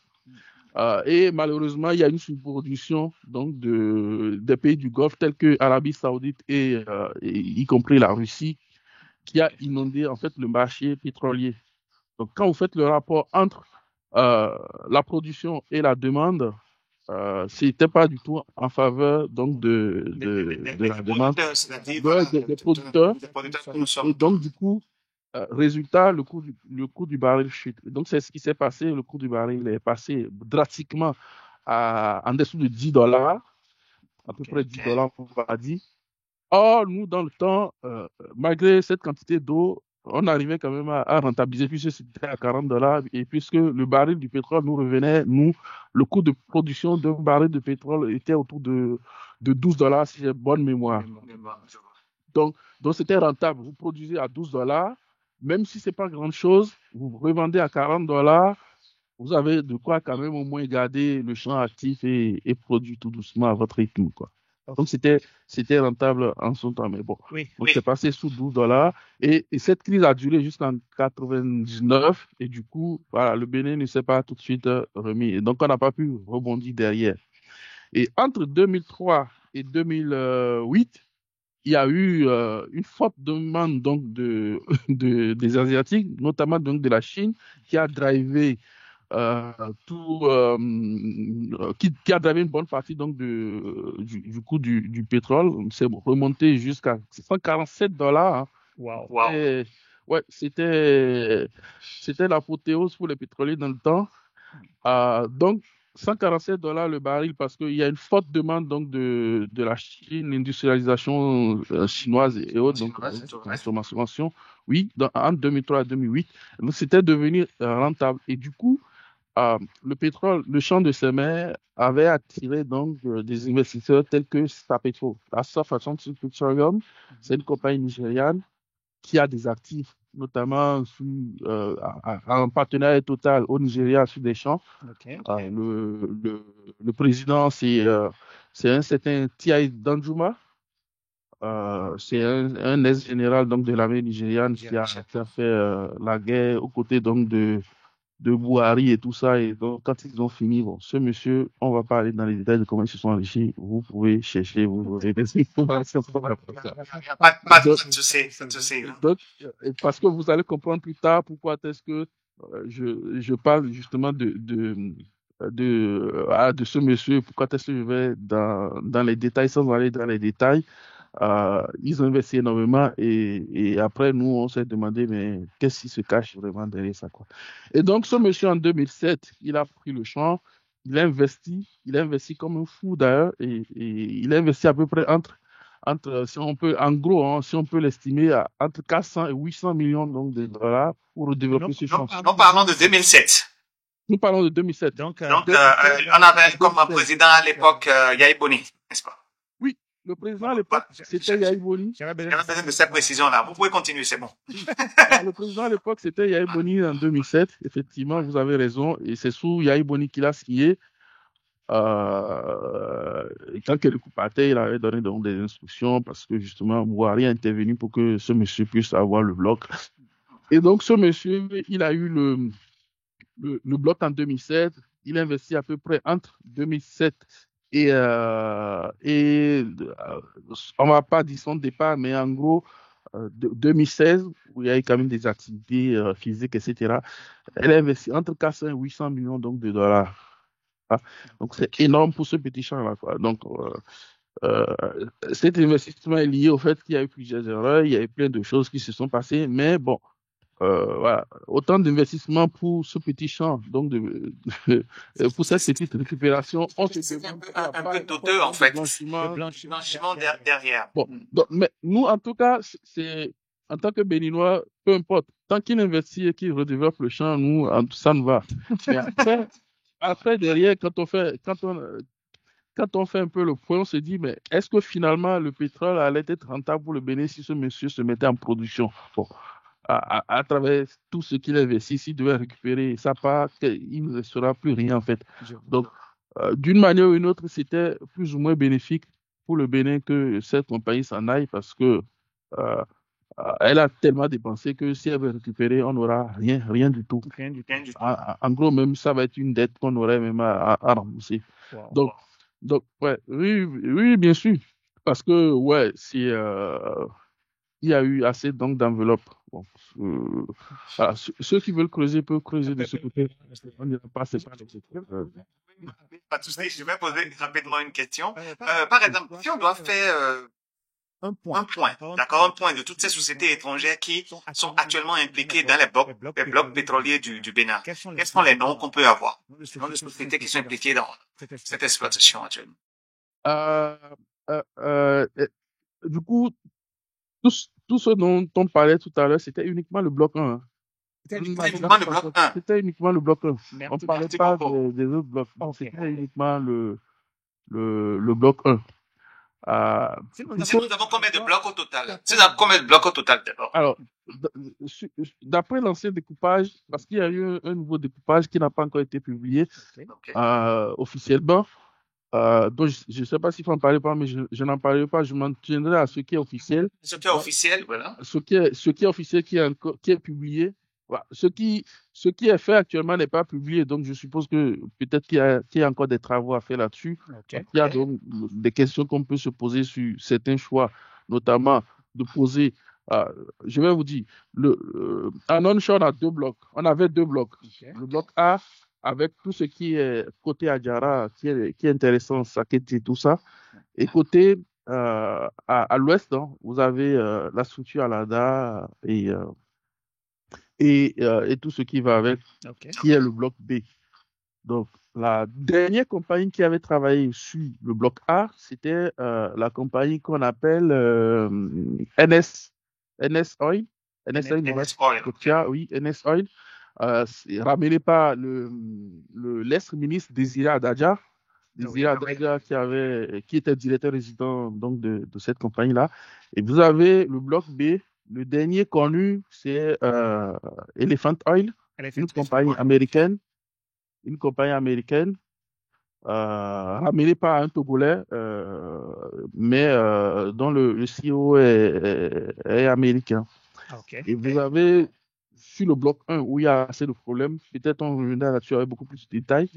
[SPEAKER 3] Et malheureusement, il y a une surproduction donc, des pays du Golfe tels que l'Arabie Saoudite et y compris la Russie qui a inondé en fait le marché pétrolier. Donc, quand vous faites le rapport entre la production et la demande, ce n'était pas du tout en faveur donc, de la demande des producteurs. Et donc, du coup, résultat, le coût du baril chute. Donc, c'est ce qui s'est passé. Le coût du baril est passé drastiquement en dessous de $10, à peu près $10, on va dire. Or, nous, dans le temps, malgré cette quantité d'eau, on arrivait quand même à rentabiliser puisque c'était à $40 et puisque le baril du pétrole nous revenait, le coût de production d'un baril de pétrole était autour de $12 si j'ai bonne mémoire. Donc c'était rentable. Vous produisez à $12, même si ce n'est pas grand-chose, vous revendez à $40, vous avez de quoi quand même au moins garder le champ actif et produire tout doucement à votre rythme, quoi. Donc, c'était rentable en son temps, mais bon. Donc, c'est passé sous $12 et cette crise a duré jusqu'en 99 et du coup, voilà, le Bénin ne s'est pas tout de suite remis. Et donc, on n'a pas pu rebondir derrière. Et entre 2003 et 2008, il y a eu une forte demande donc des Asiatiques, notamment donc de la Chine, qui a drivé qui a drivé une bonne partie donc du coût du pétrole. C'est remonté jusqu'à $147. Hein.
[SPEAKER 1] Wow.
[SPEAKER 3] Ouais, c'était l'apothéose pour les pétroliers dans le temps. Donc, $147 le baril parce qu'il y a une forte demande donc de la Chine, l'industrialisation chinoise et autres, donc consommation. Oui, entre 2003 et 2008, donc c'était devenu rentable. Et du coup, le pétrole, le champ de semen avait attiré donc des investisseurs tels que Sapetro. La South Atlantic Petroleum, c'est une compagnie nigériane qui a des actifs, notamment en partenariat total au Nigeria sur des champs. Le président, c'est un certain T.I. Danjuma. C'est un ex-général donc de l'armée nigériane qui a fait la guerre aux côtés donc de Buhari et tout ça. Et donc, quand ils ont fini, bon, ce monsieur, on va pas aller dans les détails de comment ils se sont enrichis. Vous pouvez chercher, vous aurez des informations.
[SPEAKER 2] Pas de souci.
[SPEAKER 3] Donc, parce que vous allez comprendre plus tard pourquoi est-ce que je parle justement de ce monsieur, pourquoi est-ce que je vais dans les détails sans aller dans les détails. Ils ont investi énormément et après nous on s'est demandé mais qu'est-ce qui se cache vraiment derrière ça quoi. Et donc ce monsieur en 2007 il a pris le champ, il a investi comme un fou d'ailleurs et il a investi à peu près entre si on peut en gros si on peut l'estimer entre 400 et 800 millions donc, de dollars pour développer ce champ.
[SPEAKER 2] Nous parlons de 2007.
[SPEAKER 3] Nous parlons de 2007.
[SPEAKER 2] Donc on avait comme président à l'époque Yahi Boni, n'est-ce pas?
[SPEAKER 3] Le président à l'époque, c'était Yahi Boni.
[SPEAKER 2] J'avais besoin de cette précision-là. Vous pouvez continuer, c'est bon.
[SPEAKER 3] Le président à l'époque, c'était Yahi Boni en 2007. Effectivement, vous avez raison. Et c'est sous Yahi Boni qu'il a signé. Quand le coup partait, il avait donné donc des instructions parce que justement, Buhari est intervenu pour que ce monsieur puisse avoir le bloc. Et donc, ce monsieur, il a eu le bloc en 2007. Il a investi à peu près entre 2007 et on va pas dire son départ, mais en gros, 2016, où il y a eu quand même des activités physiques, etc., elle a investi entre 400 et 800 millions donc, de dollars. Donc, c'est énorme pour ce petit champ-là. Donc, cet investissement est lié au fait qu'il y a eu plusieurs erreurs, il y a eu plein de choses qui se sont passées, mais bon, voilà, autant d'investissements pour ce petit champ, donc pour cette petite récupération, on se
[SPEAKER 2] demande un peu douteux en fait. Le blanchiment derrière.
[SPEAKER 3] Bon, donc, mais nous en tout cas, c'est en tant que Béninois, peu importe, tant qu'il investit et qu'il redéveloppe le champ, nous ça nous va. Mais après derrière, quand on fait un peu le point, on se dit mais est-ce que finalement le pétrole allait être rentable pour le Bénin si ce monsieur se mettait en production? Bon. À travers tout ce qu'il investit, s'il devait récupérer sa part, il ne restera plus rien en fait. Donc, d'une manière ou une autre, c'était plus ou moins bénéfique pour le Bénin que cette compagnie s'en aille parce que elle a tellement dépensé que si elle veut récupérer, on n'aura rien du tout. En gros, même ça va être une dette qu'on aurait même à rembourser. Wow. Donc, ouais, oui, bien sûr, parce que ouais, c'est il y a eu assez donc d'enveloppes. Bon, voilà, ceux qui veulent creuser peuvent creuser de ce côté. On n'ira pas, c'est pas
[SPEAKER 2] pas de souci, je vais poser rapidement une question. Par exemple, si on doit faire un point, d'accord, un point de toutes ces sociétés étrangères qui sont actuellement impliquées dans les blocs pétroliers du Bénin, quels sont les noms qu'on peut avoir? Les noms de sociétés qui sont impliquées dans cette exploitation actuellement.
[SPEAKER 3] Du coup, tout ce dont on parlait tout à l'heure, c'était uniquement le bloc 1.
[SPEAKER 2] C'était uniquement le bloc 1.
[SPEAKER 3] C'était uniquement le bloc 1. On ne parlait pas des autres blocs. C'était uniquement le bloc 1.
[SPEAKER 2] Si nous avons combien de blocs au total? D'abord?
[SPEAKER 3] Alors, d'après l'ancien découpage, parce qu'il y a eu un nouveau découpage qui n'a pas encore été publié officiellement, donc je ne sais pas s'il faut en parler pas, mais je n'en parlerai pas, je m'en tiendrai à ce qui est officiel.
[SPEAKER 2] Ce qui est officiel, voilà.
[SPEAKER 3] Ce qui est officiel, qui est publié. Voilà. Ce qui est fait actuellement n'est pas publié, donc je suppose que peut-être qu'il y a encore des travaux à faire là-dessus. Il y a donc des questions qu'on peut se poser sur certains choix, notamment de poser, je vais vous dire, en onshore, on a deux blocs. On avait deux blocs. Le bloc A, avec tout ce qui est côté Adjara, qui est intéressant, Saketi et tout ça. Et côté à l'ouest, hein, vous avez la structure Alada et tout ce qui va avec, qui est le bloc B. Donc, la dernière compagnie qui avait travaillé sur le bloc A, c'était la compagnie qu'on appelle NS Oil. NS Oil. Oui, NS Oil. Ramené par l'ex-ministre Désiré Adadja, qui était directeur résident donc, de cette compagnie-là. Et vous avez le bloc B, Le dernier connu, c'est Elephant Oil, une compagnie américaine, ramenée par un Togolais, mais dont le CEO est américain.
[SPEAKER 1] Okay.
[SPEAKER 3] Et vous avez, sur le bloc 1, où il y a assez de problèmes, peut-être on reviendra là-dessus avec beaucoup plus de détails.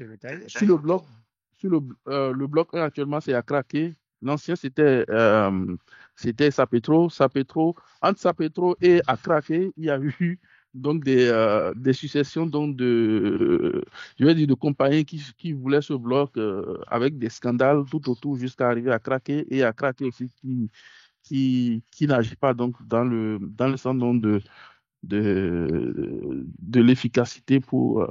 [SPEAKER 3] Sur le bloc 1, actuellement, c'est à craquer. L'ancien, c'était Sapetro. Entre Sapetro et à craquer, il y a eu donc des successions donc je vais dire de compagnies qui voulaient ce bloc avec des scandales tout autour jusqu'à arriver à craquer, et à craquer aussi qui n'agit pas donc dans le sens donc de l'efficacité pour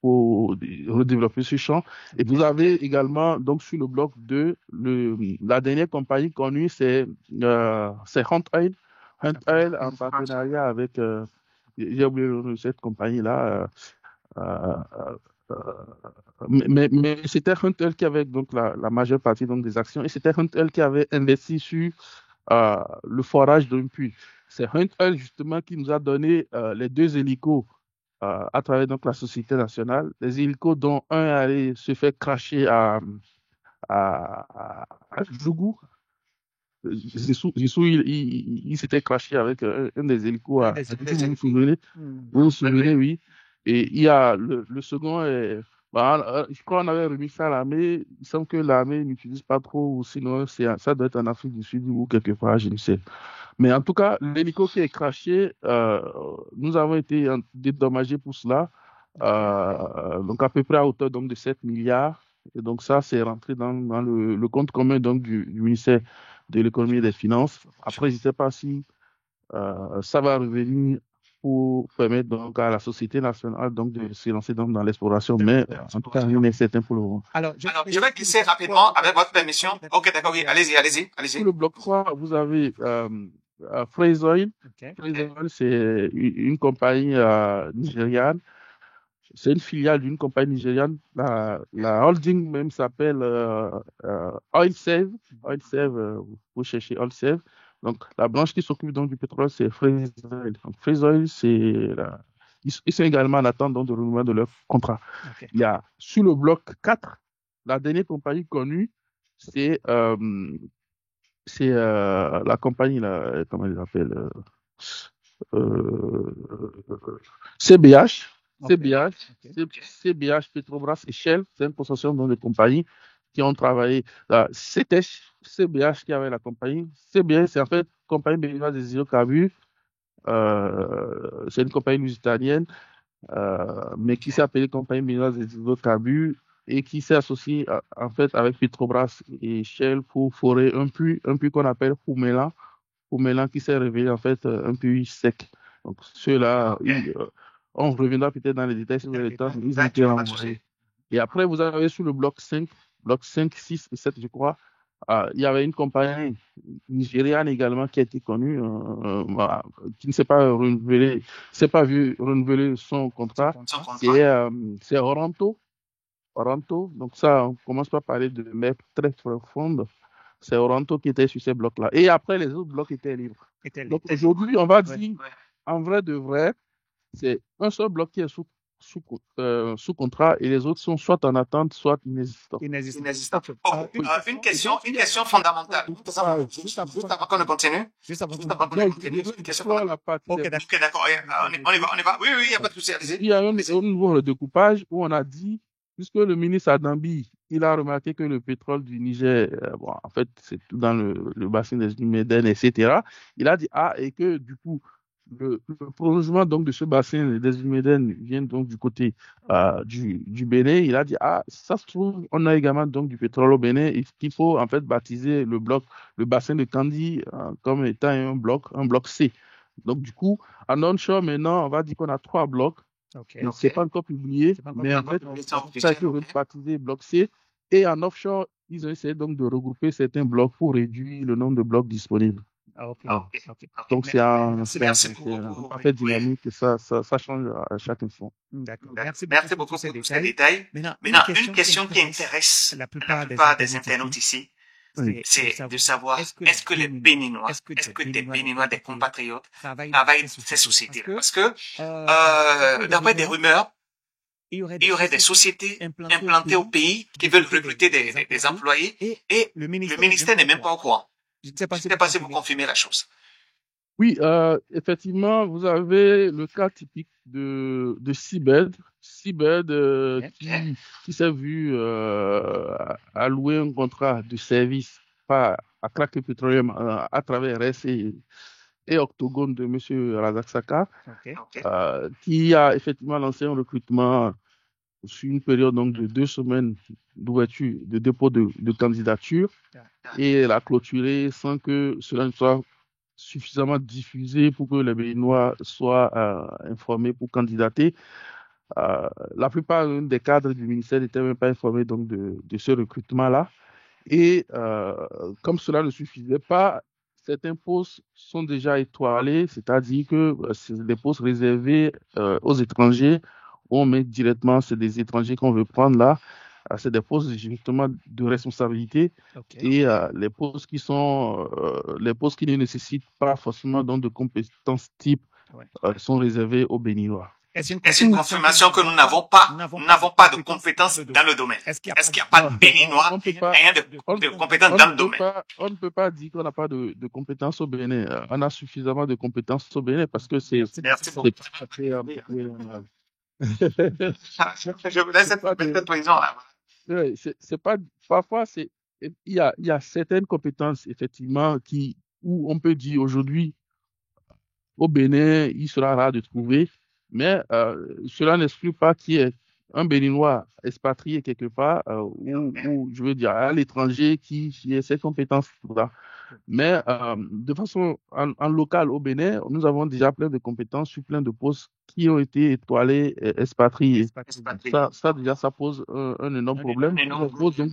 [SPEAKER 3] redévelopper ce champ. Et vous avez également, donc, sur le bloc 2, la dernière compagnie connue, c'est Hunt Oil. Hunt Oil en partenariat avec, j'ai oublié le nom de cette compagnie-là, mais c'était Hunt Oil qui avait donc la majeure partie donc, des actions, et c'était Hunt Oil qui avait investi sur le forage d'un puits. C'est Hunt Oil justement qui nous a donné les 2 hélicos à travers donc la Société nationale. Les hélicos dont un allait se faire cracher à Djougou. Zissou, il s'était craché avec un des hélicos à Djougou, vous vous souvenez, oui. Et il y a le second, je crois qu'on avait remis ça à l'armée. Il semble que l'armée n'utilise pas trop, ou sinon ça doit être en Afrique du Sud ou quelque part, je ne sais. Mais en tout cas, l'hélico qui est craché, nous avons été dédommagés pour cela, donc à peu près à hauteur donc, de 7 milliards. Et donc ça, c'est rentré dans le compte commun donc, du ministère de l'économie et des finances. Après, je ne sais pas si ça va revenir pour permettre donc à la Société nationale donc, de se lancer dans l'exploration, mais en tout cas, rien n'est certain pour le moment.
[SPEAKER 2] Alors, je vais glisser rapidement avec votre permission. Ok, d'accord, oui, allez-y.
[SPEAKER 3] Sur le bloc 3, vous avez Fraser Oil. Fraser Oil, c'est une compagnie nigériane. C'est une filiale d'une compagnie nigériane. La holding même s'appelle Oilsave. Oilsave, vous cherchez Oilsave. Donc, la branche qui s'occupe donc du pétrole, c'est Fraser Oil. Donc, Fraser Oil, ils sont également en attente donc, de renouvellement de leur contrat. Okay. Il y a, sur le bloc 4, la dernière compagnie connue, c'est la compagnie, là, comment ils l'appellent CBH. CBH, Petrobras et Shell, c'est une consortium de compagnies qui ont travaillé. C'était CBH qui avait la compagnie. CBH, c'est en fait une compagnie béninoise des hydrocarbures. C'est une compagnie lusitanienne, mais qui s'est appelée compagnie béninoise des hydrocarbures et qui s'est associée en fait avec Petrobras et Shell pour forer un puits qu'on appelle Foumélan, qui s'est révélé en fait un puits sec. Donc ceux-là, on reviendra peut-être dans les détails si vous avez le temps. Ils ont été envoyés. Et après, vous avez sur le bloc 5, 6 et 7, je crois, il y avait une compagnie nigériane également qui a été connue, qui ne s'est pas renouvelé, vu renouveler son contrat. C'est Oranto. Donc ça, on commence par parler de mer très profonde. C'est Oranto qui était sur ces blocs-là. Et après, les autres blocs étaient libres. Donc aujourd'hui, on va dire, en vrai de vrai, c'est un seul bloc qui est sous contrat et les autres sont soit en attente, soit inexistants.
[SPEAKER 2] Une question fondamentale. Juste avant qu'on ne continue. Une question fondamentale. Ok, d'accord. On y va. Oui, il n'y a pas de souci.
[SPEAKER 3] Il y a un nouveau découpage où on a dit, puisque le ministre Adambi, il a remarqué que le pétrole du Niger, en fait, c'est tout dans le bassin des Médènes, etc. Il a dit, et que du coup, le prolongement donc de ce bassin des Médènes vient donc du côté du Bénin. Il a dit, ça se trouve, on a également donc du pétrole au Bénin et qu'il faut en fait baptiser le bassin de Kandi comme étant un bloc C. Donc du coup, en onshore maintenant, on va dire qu'on a 3 blocs. Donc, c'est pas encore publié, mais en fait, ça a été baptisé bloc C. Et en offshore, ils ont essayé donc de regrouper certains blocs pour réduire le nombre de blocs disponibles. Donc, c'est un fait dynamique et ça change à chaque instant.
[SPEAKER 2] D'accord. Merci beaucoup pour tous ces détails. Maintenant, une question qui intéresse la plupart des internautes ici.
[SPEAKER 3] Oui.
[SPEAKER 2] c'est de savoir est-ce que les Béninois, est-ce que des Béninois, des compatriotes travaillent dans ces sociétés. Parce que d'après des rumeurs, il y aurait des sociétés implantées au pays qui veulent recruter des employés et le ministère n'est même pas au courant. Je ne sais pas si vous confirmez la chose.
[SPEAKER 3] Oui, effectivement, vous avez le cas typique de Seabed. Seabed qui s'est vu allouer un contrat de service à Crack Petroleum à travers RS et Octogone de M. Razak Saka, qui a effectivement lancé un recrutement sur une période donc, de 2 semaines d'ouverture, de dépôt de candidature, et l'a clôturé sans que cela ne soit suffisamment diffusé pour que les Béninois soient informés pour candidater. La plupart des cadres du ministère n'étaient même pas informés donc, de ce recrutement-là. Et comme cela ne suffisait pas, certains postes sont déjà étoilés, c'est-à-dire que c'est des postes réservés aux étrangers. On met directement, c'est des étrangers qu'on veut prendre là. C'est des postes justement de responsabilité et les postes qui sont les postes qui ne nécessitent pas forcément donc de compétences type sont réservés aux Béninois.
[SPEAKER 2] Est-ce une confirmation que nous n'avons pas de compétences dans le domaine? Est-ce qu'il n'y a pas de Béninois, rien de compétences dans le domaine?
[SPEAKER 3] On ne peut pas dire qu'on n'a pas de compétences au Bénin. On a suffisamment de compétences au Bénin parce que c'est
[SPEAKER 2] Merci beaucoup. Je vous laisse cette précision là.
[SPEAKER 3] Oui, c'est pas, parfois, il y a certaines compétences, effectivement, où on peut dire aujourd'hui, au Bénin, il sera rare de trouver, mais cela n'exclut pas qu'il y ait un Béninois expatrié quelque part, ou, je veux dire, à l'étranger qui ait ces compétences-là. Mais de façon en local au Bénin, nous avons déjà plein de compétences sur plein de postes qui ont été étoilés expatriés. Ça déjà, ça pose un énorme problème. Pour des postes donc,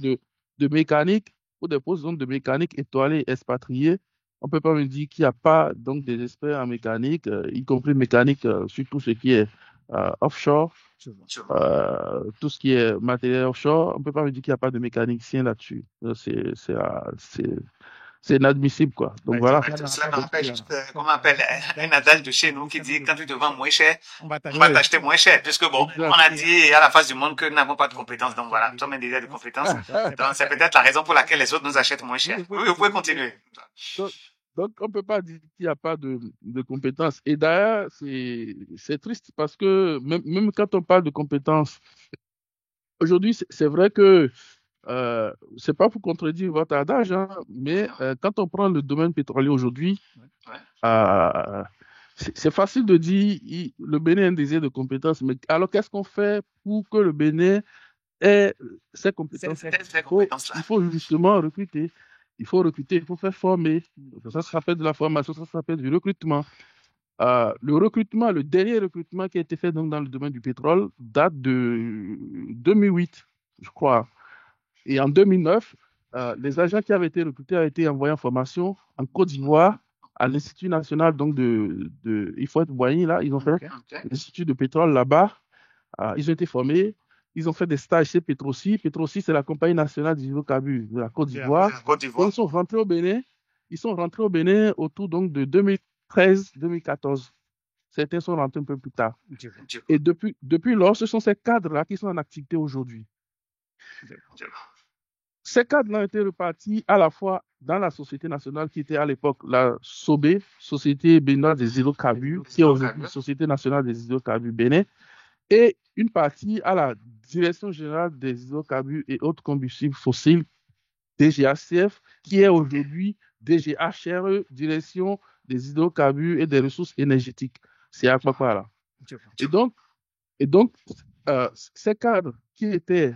[SPEAKER 3] de mécanique, pour des postes donc, de mécanique étoilés expatriés, on ne peut pas me dire qu'il n'y a pas donc, des experts en mécanique, y compris mécanique sur tout ce qui est offshore, tout ce qui est matériel offshore. On ne peut pas me dire qu'il n'y a pas de mécanicien là-dessus. C'est inadmissible, quoi. Donc voilà.
[SPEAKER 2] Cela me rappelle juste, comment on appelle, un adage de chez nous qui dit, quand tu te vends moins cher, on va t'acheter moins cher. Puisque bon, on a dit à la face du monde que nous n'avons pas de compétences. Donc voilà, nous sommes un désert de compétences. Donc c'est peut-être la raison pour laquelle les autres nous achètent moins cher. Oui, vous pouvez continuer.
[SPEAKER 3] Donc on ne peut pas dire qu'il n'y a pas de compétences. Et d'ailleurs, c'est triste parce que même quand on parle de compétences, aujourd'hui, c'est vrai que c'est pas pour contredire votre adage, hein, mais quand on prend le domaine pétrolier aujourd'hui, c'est facile de dire le Bénin a un désir de compétences, mais alors qu'est-ce qu'on fait pour que le Bénin ait ces compétences? Il faut justement recruter. Il faut recruter, il faut faire former. Ça s'appelle de la formation, ça s'appelle du recrutement. Le dernier recrutement qui a été fait donc, dans le domaine du pétrole date de 2008, je crois. Et en 2009, les agents qui avaient été recrutés ont été envoyés en formation en Côte d'Ivoire à l'Institut national donc il faut être Boigny là. Ils ont fait l'Institut de pétrole là-bas. Ils ont été formés. Ils ont fait des stages chez Petrosi. Petrosi, c'est la compagnie nationale des hydrocarbures de la Côte d'Ivoire. Ils sont rentrés au Bénin. Ils sont rentrés au Bénin autour donc de 2013-2014. Certains sont rentrés un peu plus tard. Et depuis lors, ce sont ces cadres-là qui sont en activité aujourd'hui. Ces cadres-là ont été repartis à la fois dans la société nationale qui était à l'époque la SOBE, Société béninoise des hydrocarbures, qui est aujourd'hui Société nationale des hydrocarbures Bénin, et une partie à la Direction générale des hydrocarbures et autres combustibles fossiles, DGACF, qui est aujourd'hui DGHRE, Direction des hydrocarbures et des ressources énergétiques. C'est à quoi là. Et donc, ces cadres qui étaient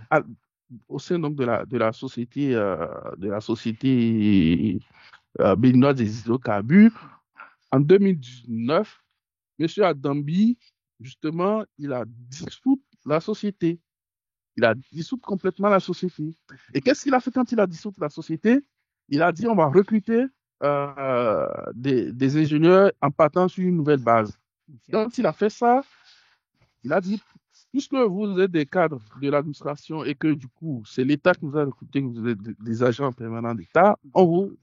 [SPEAKER 3] au sein donc, de la société béninoise des hydrocarbures, en 2019, M. Adambi, justement, il a dissous la société. Il a dissous complètement la société. Et qu'est-ce qu'il a fait quand il a dissous la société? Il a dit on va recruter des ingénieurs en partant sur une nouvelle base. Quand il a fait ça, il a dit puisque vous êtes des cadres de l'administration et que du coup, c'est l'État qui vous a recruté, que vous êtes des agents permanents d'État, on vous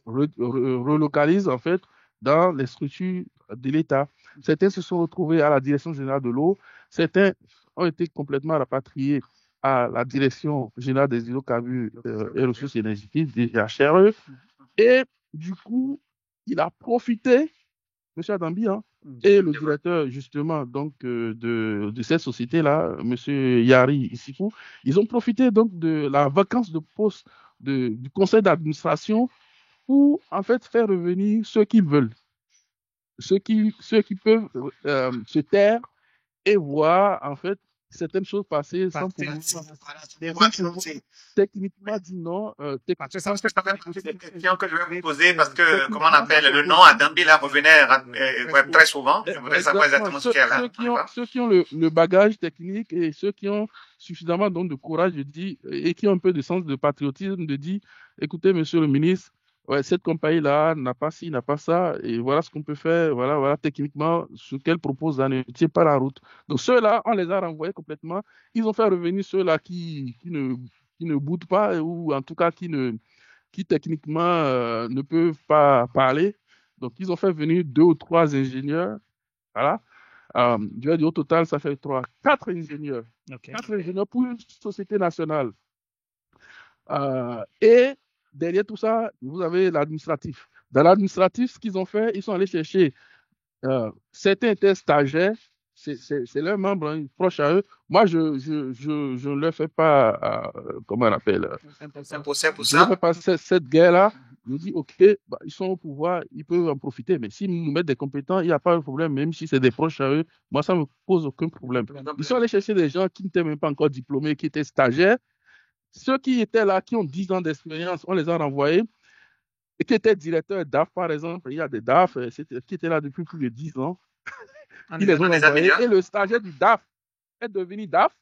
[SPEAKER 3] relocalise en fait dans les structures de l'État. Certains se sont retrouvés à la Direction générale de l'eau, certains ont été complètement rapatriés à la Direction générale des hydrocarbures et ressources énergétiques, DGHRE, et du coup, il a profité, M. Adambi, hein, et le directeur justement donc de cette société-là, M. Yari Isikou, ils ont profité donc de la vacance de poste du conseil d'administration pour en fait faire revenir ceux qui veulent, ceux qui peuvent se taire et voir en fait certaines choses passer sans pouvoir techniquement dit non.
[SPEAKER 2] C'est une question que je vais vous poser parce que, comment on appelle, le nom Adambi là revenait très souvent. Je voudrais savoir exactement ce qu'il y a là.
[SPEAKER 3] Ceux qui ont le bagage technique et ceux qui ont suffisamment donc de courage, je dis, et qui ont un peu de sens de patriotisme, de dire, écoutez, monsieur le ministre, ouais, cette compagnie-là n'a pas ci, n'a pas ça, et voilà ce qu'on peut faire, voilà, techniquement, ce qu'elle propose là ne tient pas la route. Donc ceux-là, on les a renvoyés complètement. Ils ont fait revenir ceux-là qui ne boudent pas, ou en tout cas qui techniquement ne peuvent pas parler. Donc ils ont fait venir 2 ou 3 ingénieurs, voilà. Je vais dire au total, ça fait 4 ingénieurs. Okay. 4 ingénieurs pour une société nationale. Et derrière tout ça, vous avez l'administratif. Dans l'administratif, ce qu'ils ont fait, ils sont allés chercher certains étaient stagiaires, c'est leurs membres hein, proches à eux. Moi, je ne leur fais pas, comment on appelle,
[SPEAKER 2] un procès pour
[SPEAKER 3] ça. Je ne leur fais pas cette guerre-là. Je dis, OK, bah, ils sont au pouvoir, ils peuvent en profiter. Mais s'ils nous mettent des compétents, il n'y a pas de problème, même si c'est des proches à eux. Moi, ça ne me pose aucun problème. Ils sont allés chercher des gens qui n'étaient même pas encore diplômés, qui étaient stagiaires. Ceux qui étaient là, qui ont 10 ans d'expérience, on les a renvoyés. Et qui étaient directeurs DAF, par exemple. Il y a des DAF qui étaient là depuis plus de 10 ans. Ils les ont renvoyés. Et le stagiaire du DAF est devenu DAF.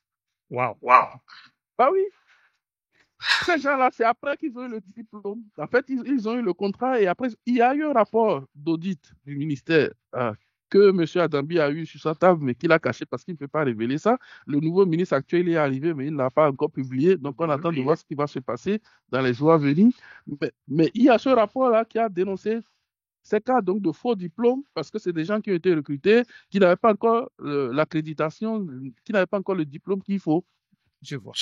[SPEAKER 2] Wow.
[SPEAKER 3] Bah oui. Ces gens-là, c'est après qu'ils ont eu le diplôme. En fait, ils ont eu le contrat et après, il y a eu un rapport d'audit du ministère que M. Adambi a eu sur sa table, mais qu'il a caché parce qu'il ne peut pas révéler ça. Le nouveau ministre actuel est arrivé, mais il n'a pas encore publié. Donc, on attend de voir ce qui va se passer dans les jours à venir. Mais il y a ce rapport-là qui a dénoncé ces cas donc, de faux diplômes parce que c'est des gens qui ont été recrutés, qui n'avaient pas encore l'accréditation, qui n'avaient pas encore le diplôme qu'il faut.
[SPEAKER 2] Je vois.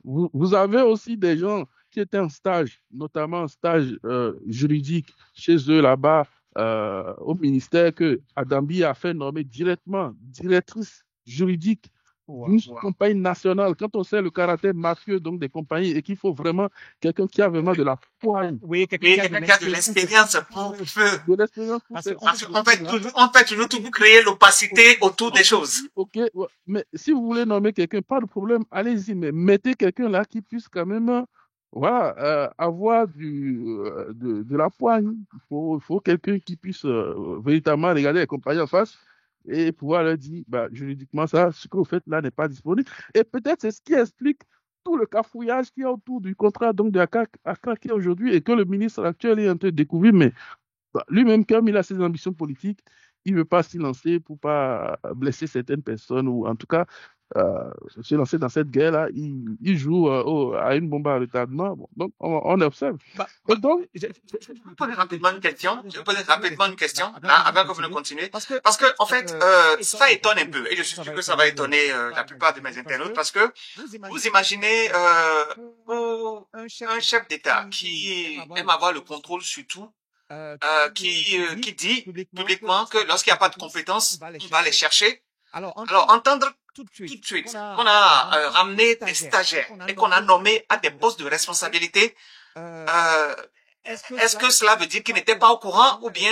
[SPEAKER 3] Vous avez aussi des gens qui étaient en stage, notamment en stage juridique chez eux là-bas au ministère que Adambi a fait nommer directement directrice juridique d'une compagnie nationale. Quand on sait le caractère mafieux donc des compagnies et qu'il faut vraiment quelqu'un qui a vraiment de la poigne.
[SPEAKER 2] Oui, quelqu'un qui a de l'expérience pour feu.
[SPEAKER 3] De l'expérience pour
[SPEAKER 2] parce qu'en fait, toujours tout créer l'opacité autour des choses.
[SPEAKER 3] Ok, mais si vous voulez nommer quelqu'un, pas de problème, allez-y, mais mettez quelqu'un là qui puisse quand même avoir de la poigne. Il faut quelqu'un qui puisse véritablement regarder les compagnies en face et pouvoir leur dire, juridiquement, ça, ce que vous faites là n'est pas disponible. Et peut-être c'est ce qui explique tout le cafouillage qu'il y a autour du contrat donc de Accra qui est aujourd'hui et que le ministre actuel est en train de découvrir. Mais lui-même, comme il a ses ambitions politiques, il ne veut pas s'y lancer pour ne pas blesser certaines personnes ou en tout cas se lancer dans cette guerre-là. Il joue à une bombe à retardement. Bon, donc, on observe.
[SPEAKER 2] Donc, je vais poser rapidement une question. Là, avant que vous ne continuiez. Parce que en fait, ça étonne un peu. Et je suis sûr que ça va étonner la plupart de mes internautes. Parce que vous imaginez un chef d'État qui aime avoir le contrôle sur tout. Qui dit publiquement que lorsqu'il n'y a pas de compétences, on va les chercher. Alors entendre tout de suite qu'on a ramené des stagiaires et qu'on a nommé à des postes de responsabilité, est-ce que cela veut dire qu'ils n'étaient pas au courant ou bien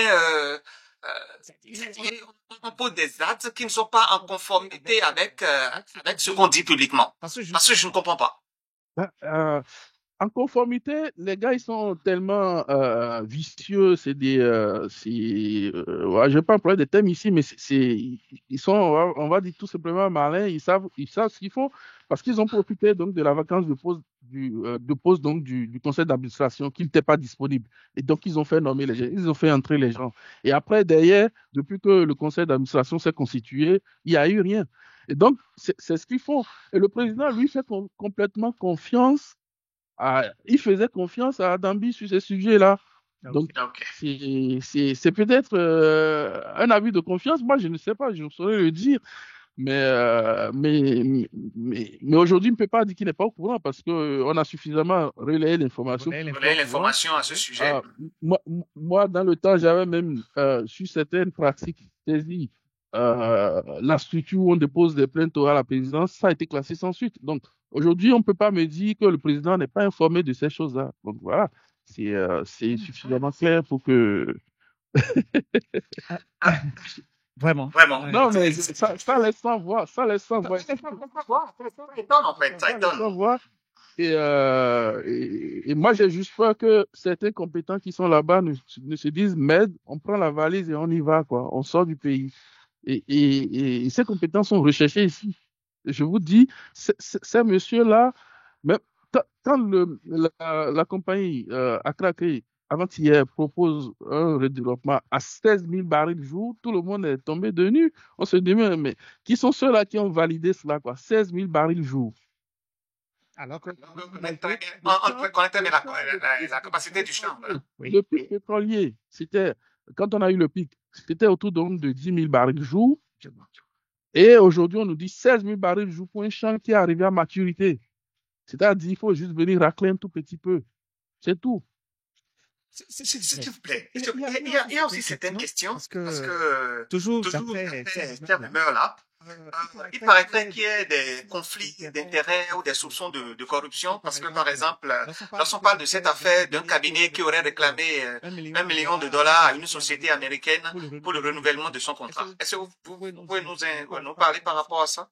[SPEAKER 2] on pose des actes qui ne sont pas en conformité avec ce qu'on dit publiquement? Parce que je ne comprends pas.
[SPEAKER 3] En conformité, les gars, ils sont tellement vicieux, je vais pas employer des termes ici, mais ils sont, on va dire tout simplement malins, ils savent ce qu'ils font, parce qu'ils ont profité donc de la vacance de poste donc du conseil d'administration qui n'était pas disponible. Et donc, ils ont fait nommer les gens, ils ont fait entrer les gens. Et après, derrière, depuis que le conseil d'administration s'est constitué, il n'y a eu rien. Et donc, c'est ce qu'ils font. Et le président, lui, fait complètement confiance il faisait confiance à Adambi sur ces sujets-là. Donc, c'est peut-être un avis de confiance. Moi, je ne sais pas, je ne saurais le dire. Mais aujourd'hui, on ne peut pas dire qu'il n'est pas au courant parce qu'on a suffisamment relayé l'information.
[SPEAKER 2] Relayé l'information à ce sujet.
[SPEAKER 3] Moi, dans le temps, j'avais même sur certaines pratiques saisies la structure où on dépose des plaintes à la présidence, ça a été classé sans suite. Donc, aujourd'hui, on ne peut pas me dire que le président n'est pas informé de ces choses-là. Donc, voilà, c'est suffisamment clair pour que...
[SPEAKER 1] Vraiment.
[SPEAKER 3] Non, mais ça laisse sans voir. Ça laisse sans voir.
[SPEAKER 2] Ça étonne, en fait. Ça étonne.
[SPEAKER 3] Et moi, j'ai juste peur que certains compétents qui sont là-bas ne se disent, merde, on prend la valise et on y va, quoi. On sort du pays. Et ces compétences sont recherchées ici. Je vous dis, ces messieurs-là, même quand la compagnie a craqué, avant-hier, propose un redéveloppement à 16 000 barils jour, tout le monde est tombé de nu. On se demande, mais qui sont ceux-là qui ont validé cela, quoi? 16 000 barils jour.
[SPEAKER 2] Alors que on peut connaître la capacité du champ.
[SPEAKER 3] Oui. Le pic pétrolier, c'était, quand on a eu le pic, c'était autour de 10 000 barils jour. Et aujourd'hui, on nous dit 16 000 barils jour pour un champ qui est arrivé à maturité. C'est-à-dire qu'il faut juste venir racler un tout petit peu. C'est tout.
[SPEAKER 2] S'il vous plaît. Il y a aussi certaines questions. Parce que toujours ces rumeurs-là, il paraîtrait qu'il y ait des conflits d'intérêts ou des soupçons de corruption. Parce que, par exemple, lorsqu'on parle de cette affaire d'un cabinet qui aurait réclamé $1 million à une société américaine pour le renouvellement de son contrat. Est-ce que vous pouvez nous parler par rapport à ça?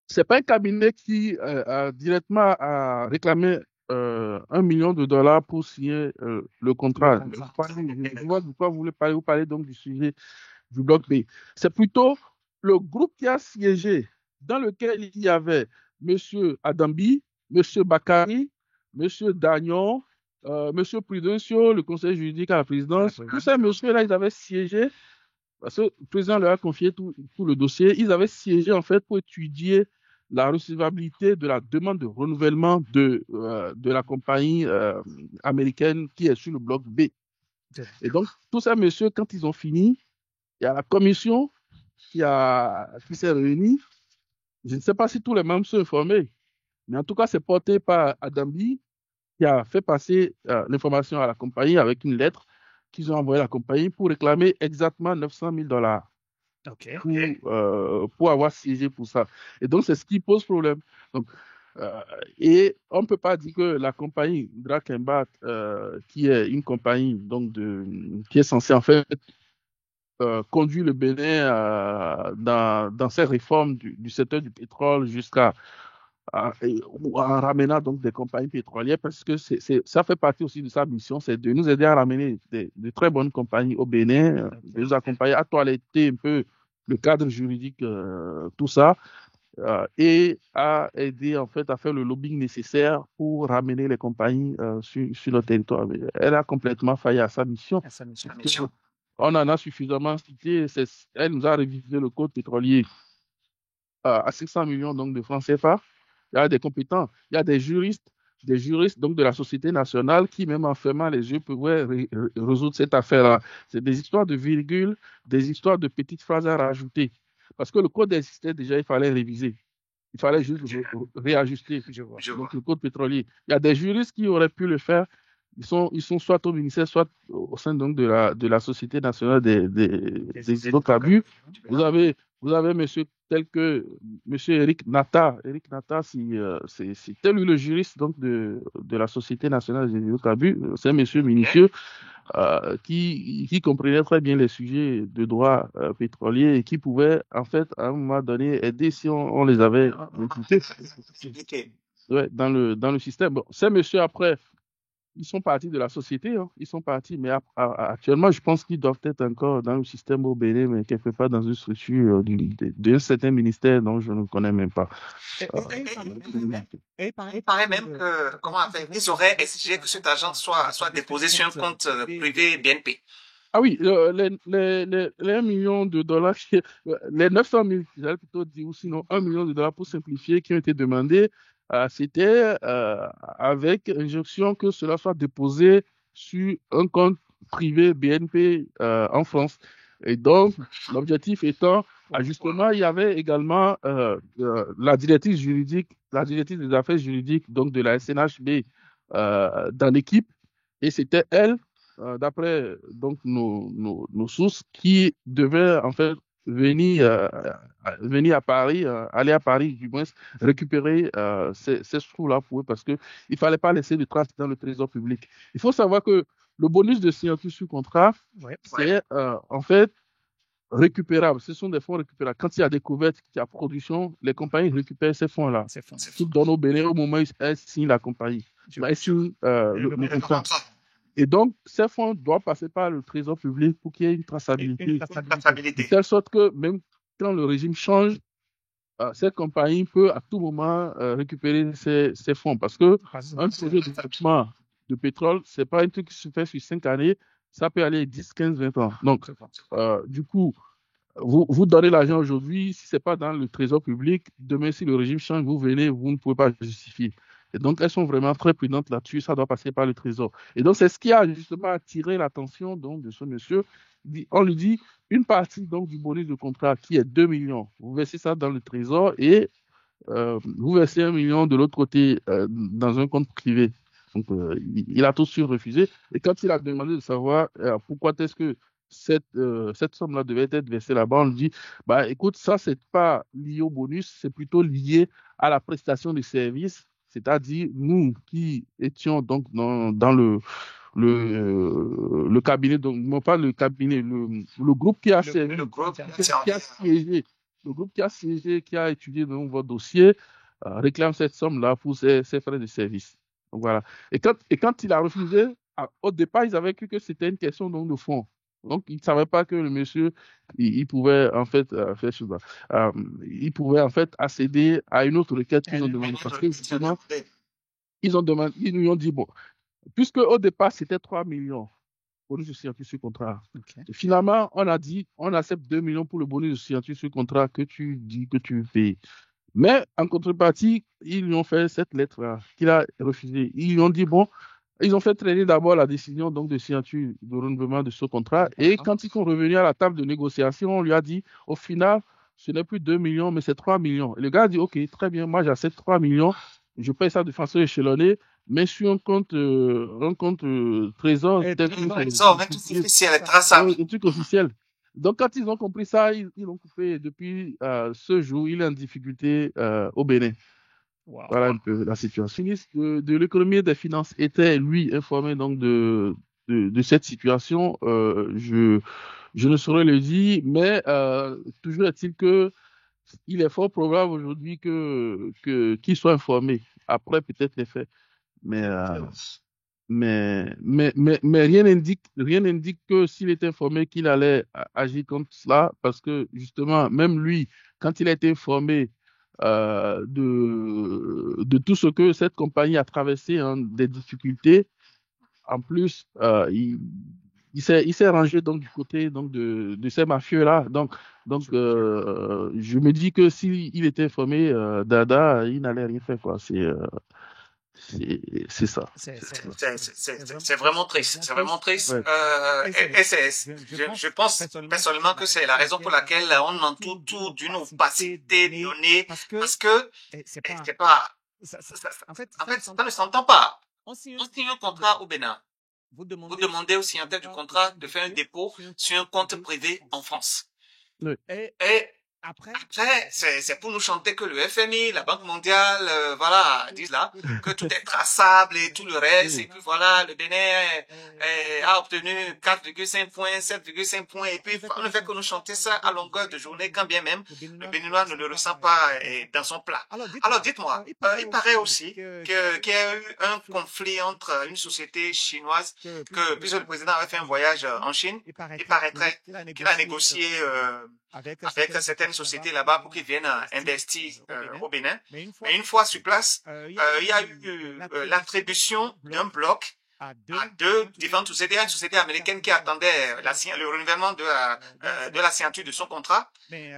[SPEAKER 3] C'est pas un cabinet qui directement a réclamé $1 million pour signer le contrat. Je vois de quoi vous voulez parler. Vous parlez donc du sujet du bloc B. C'est plutôt le groupe qui a siégé, dans lequel il y avait M. Adambi, M. Bakari, M. Dagnon, M. Prudencio, le conseil juridique à la présidence. Tous ces messieurs-là, ils avaient siégé, parce que le président leur a confié tout le dossier. Ils avaient siégé, en fait, pour étudier la recevabilité de la demande de renouvellement de la compagnie américaine qui est sur le bloc B. Et donc, tous ces messieurs, quand ils ont fini, il y a la commission qui s'est réunie. Je ne sais pas si tous les membres sont informés, mais en tout cas, c'est porté par Adambi qui a fait passer l'information à la compagnie avec une lettre qu'ils ont envoyée à la compagnie pour réclamer exactement $900 000 pour avoir siégé pour ça. Et donc, c'est ce qui pose problème. Donc, et on ne peut pas dire que la compagnie Drakenbach, qui est une compagnie donc qui est censée en fait conduire le Bénin dans ces réformes du secteur du pétrole en ramenant donc des compagnies pétrolières, parce que ça fait partie aussi de sa mission, c'est de nous aider à ramener de très bonnes compagnies au Bénin, de nous accompagner à toiletter un peu le cadre juridique, tout ça, et à aider en fait à faire le lobbying nécessaire pour ramener les compagnies sur le territoire. Elle a complètement failli à sa mission. On en a suffisamment cité. Elle nous a révisé le code pétrolier à 600 millions donc, de francs CFA. Il y a des compétents, il y a des juristes donc, de la Société nationale qui, même en fermant les yeux, pouvaient résoudre cette affaire-là. C'est des histoires de virgules, des histoires de petites phrases à rajouter. Parce que le code existait déjà, il fallait réviser. Il fallait juste réajuster donc, le code pétrolier. Il y a des juristes qui auraient pu le faire. Ils sont soit au ministère, soit au sein donc de la Société nationale des hydrocarbures. Vous avez monsieur tel que monsieur Eric Nata. Eric Nata, c'est lui le juriste donc de la Société nationale des hydrocarbures. C'est un monsieur minutieux qui comprenait très bien les sujets de droit pétrolier et qui pouvait en fait à un moment donné aider si on les avait écoutés dans le système. Bon, ces messieurs après, ils sont partis de la société, hein. Ils sont partis, mais actuellement, je pense qu'ils doivent être encore dans le système au Bénin, mais quelque part dans une structure d'un certain ministère dont je ne connais même pas.
[SPEAKER 2] Il paraît même que, ils auraient exigé que cet argent soit déposé sur un compte privé BNP.
[SPEAKER 3] Ah oui, les 1 million de dollars, les 900 000, j'allais plutôt dire, ou sinon 1 million de dollars pour simplifier, qui ont été demandés, c'était avec injonction que cela soit déposé sur un compte privé BNP en France. Et donc, l'objectif étant, justement, il y avait également la directrice des affaires juridiques donc de la SNHB dans l'équipe, et c'était elle d'après donc nos sources, qui devaient en fait venir à Paris, aller à Paris du moins, récupérer ces sous-là pour eux, parce que il fallait pas laisser de traces dans le trésor public. Il faut savoir que le bonus de signature sur contrat, c'est en fait récupérables. Ce sont des fonds récupérables. Quand il y a découverte, qu'il y a production, les compagnies récupèrent ces fonds-là. Tout donne au Bénin au moment où elles signent la compagnie. Elles signent le contrat. Et donc, ces fonds doivent passer par le trésor public pour qu'il y ait une traçabilité. De telle sorte que même quand le régime change, cette compagnie peut à tout moment récupérer ces fonds. Parce que un projet de développement de pétrole, ce n'est pas un truc qui se fait sur 5 années, ça peut aller 10, 15, 20 ans. Donc, du coup, vous donnez l'argent aujourd'hui, si ce n'est pas dans le trésor public, demain, si le régime change, vous venez, vous ne pouvez pas justifier. Et donc, elles sont vraiment très prudentes là-dessus, ça doit passer par le trésor. Et donc, c'est ce qui a justement attiré l'attention donc, de ce monsieur. On lui dit, une partie donc, du bonus de contrat qui est 2 millions, vous versez ça dans le trésor et vous versez 1 million de l'autre côté dans un compte privé. Donc, il a tout de suite refusé. Et quand il a demandé de savoir pourquoi est-ce que cette somme-là devait être versée là-bas, on lui dit, bah, écoute, ça, c'est pas lié au bonus, c'est plutôt lié à la prestation de services, c'est-à-dire nous qui étions donc dans le cabinet, donc non pas le cabinet, le groupe qui a servi, qui a siégé, le groupe qui a siégé, qui a étudié donc, votre dossier, réclame cette somme-là pour ses frais de service. Donc, voilà. Et quand il a refusé, au départ, ils avaient cru que c'était une question donc, de fond. Donc, ils ne savaient pas que le monsieur, il pouvait en fait faire cela. Il pouvait en fait accéder à une autre requête qu'ils ont demandé. Parce que justement, ils nous ont dit, bon, puisque au départ, c'était 3 millions bonus de signature sur contrat. Et finalement, on a dit, on accepte 2 millions pour le bonus de signature sur contrat que tu dis que tu payes. Mais en contrepartie, ils lui ont fait cette lettre-là qu'il a refusée. Ils lui ont dit, bon, ils ont fait traîner d'abord la décision donc, de signature, de renouvellement de ce contrat. Et quand ils sont revenus à la table de négociation, on lui a dit, au final, ce n'est plus 2 millions, mais c'est 3 millions. Et le gars a dit, OK, très bien, moi j'accepte 3 millions, je paye ça de façon échelonnée, mais sur un compte trésor,
[SPEAKER 2] un truc officiel, traçable.
[SPEAKER 3] Un truc officiel. Donc, quand ils ont compris ça, ils l'ont coupé. Et depuis ce jour, il est en difficulté au Bénin. Wow. Voilà un peu la situation. Le ministre de l'économie et des finances était, lui, informé donc de cette situation. Je ne saurais le dire, mais toujours est-il que il est fort probable aujourd'hui qu'il soit informé. Après, peut-être les faits. Mais rien n'indique que s'il est informé qu'il allait agir contre cela, parce que justement, même lui, quand il a été informé de tout ce que cette compagnie a traversé, hein, des difficultés, en plus, il s'est rangé donc du côté donc de ces mafieux-là. Donc je me dis que s'il était informé, Dada, il n'allait rien faire, quoi. C'est ça.
[SPEAKER 2] C'est vraiment triste. C'est vraiment triste. Ouais. Je pense personnellement que c'est la raison pour laquelle on entoure tout d'une opacité donnée, parce que c'est pas, en fait, ça ne s'entend pas. On signe un contrat au Bénin. Vous demandez au signataire du contrat de faire un dépôt sur un compte privé en France.
[SPEAKER 3] Oui.
[SPEAKER 2] Et après, c'est pour nous chanter que le FMI, la Banque mondiale, voilà, disent là que tout est traçable et tout le reste, et puis voilà, le Bénin a obtenu 4,5 points, 7,5 points, et puis on ne fait que nous chanter ça à longueur de journée, quand bien même le Béninois ne le ressent pas dans son plat. Alors dites-moi, il paraît aussi qu'il y a eu un conflit entre une société chinoise, puisque le président avait fait un voyage en Chine, il paraîtrait qu'il a négocié avec certaines sociétés là-bas pour qu'ils viennent investir au Bénin. Mais une fois sur place, il y a eu l'attribution d'un bloc à deux différentes sociétés. Une société américaine qui attendait le renouvellement de la signature de son contrat. Mais